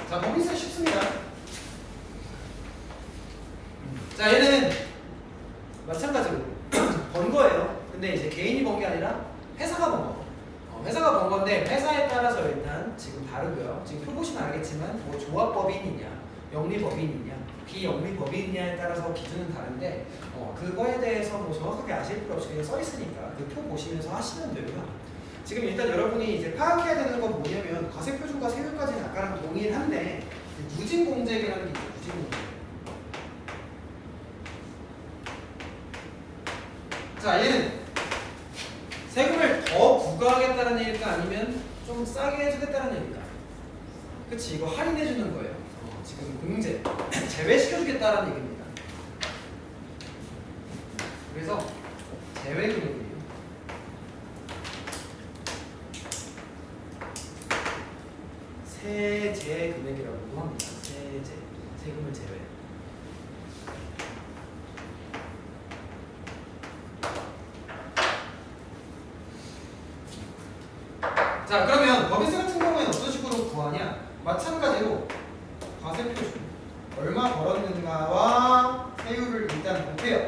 자, 법인세 쉽습니다. 자, 얘는 마찬가지로 번 거예요. 근데 이제 개인이 번 게 아니라 회사가 번 거. 회사가 번 건데 회사에 따라서 일단 지금 다르고요. 지금 표 보시면 알겠지만 뭐 조합법인이냐, 영리법인이냐, 비영리법인이냐에 따라서 기준은 다른데 그거에 대해서 뭐 정확하게 아실 필요 없이 그냥 써 있으니까 그 표 보시면서 하시면 되고요. 지금 일단 여러분이 이제 파악해야 되는 건 뭐냐면 과세 표준과 세율까지는 아까랑 동일한데 누진 공제라는 게 있죠. 누진 공제. 자, 얘는 세금을 더 부과하겠다는 얘기일까 아니면 좀 싸게 해주겠다는 얘기일까? 그치, 이거 할인해주는 거예요. 지금 공제 제외시켜주겠다는 얘기입니다. 그래서 제외 금액이에요. 세제 금액이라고도 합니다. 세제, 세금을 제외. 마찬가지로 과세 표준 얼마 벌었는가와 세율을 일단 곱해요.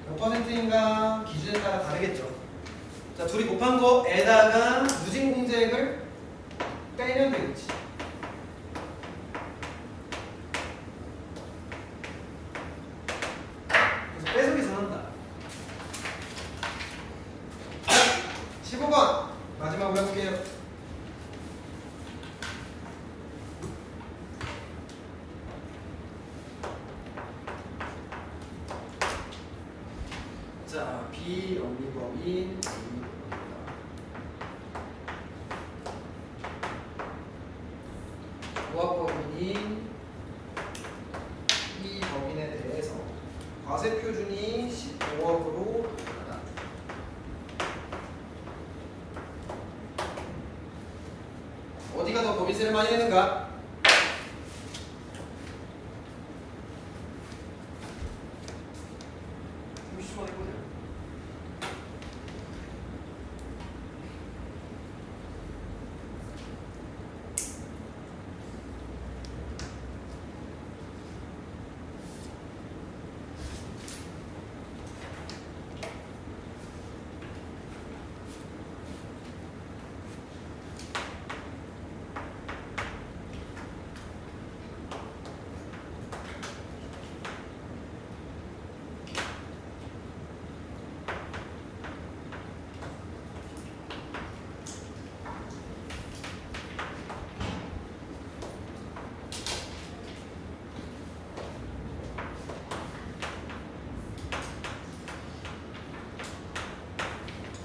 몇 퍼센트인가 기준에 따라 다르겠죠. 자, 둘이 곱한 거에다가 누진공제액을 빼면 되겠지. 그래서 빼서기 전한다. 15번 마지막으로 해볼게요. 자, 비영리법인 조합법인인 이 법인에 대해서 과세 표준이 15억으로 나간다. 어디가 더 법인세를 많이 내는가? 잠시만 해보자.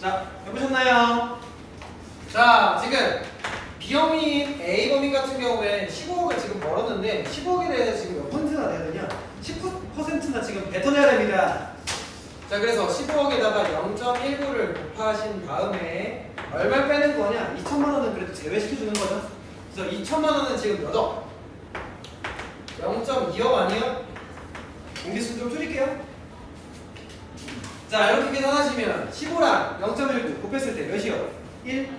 자, 해보셨나요? 자, 지금 비영리인 A범인 같은 경우에 15억을 지금 벌었는데 15억에 대해서 지금 몇 퍼센트나 내야 되냐? 19%나 지금 뱉어내야 됩니다. 자, 그래서 15억에다가 0.19를 곱하신 다음에 얼마 빼는 거냐? 2천만 원은 그래도 제외시켜주는 거죠. 그래서 2천만 원은 지금 몇 억? 0.2억 아니에요? 공개수 좀 줄일게요. 자, 이렇게 계산하시면 15랑 0.19 곱했을 때 몇이요? 1?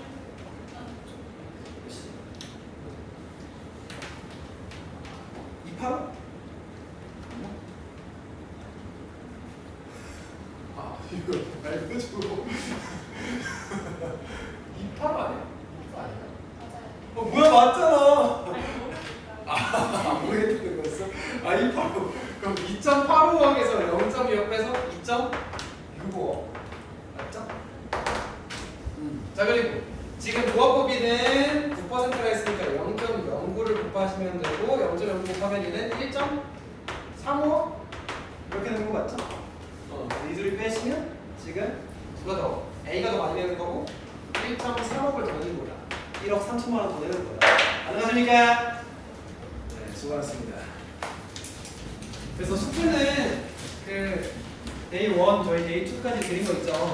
285? 아 이거 알려줘. 28 아니야? 아니야? 뭐야, 맞잖아. 아 모르겠는 거였어? 아 285. 그럼 2.85억에서 0.2억 빼서 2.65억 맞죠? 자, 그리고 지금 조합법인은 9%가 있으니까 0.09를 곱하시면 되고 0.09 곱하면 얘는 1.35억 이렇게 되는 거 맞죠? 이 둘이 빼시면 지금 누가 더 A가 더 많이 내는 거고 1.3억을 더 내는 거다. 1억 3천만 원 더 내는 거다. 가능하십니까? 네, 수고하셨습니다. 그래서 숙제는 그 데이 1, 저희 데이 2까지 드린 거 있죠?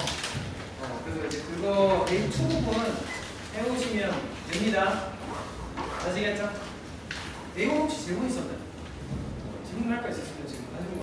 그래서 이제 그거 데이 2 부분 해오시면 됩니다. 아시겠죠? 데이 1 혹시 질문 있었나요? 질문할 거 있으시면 지금 하시면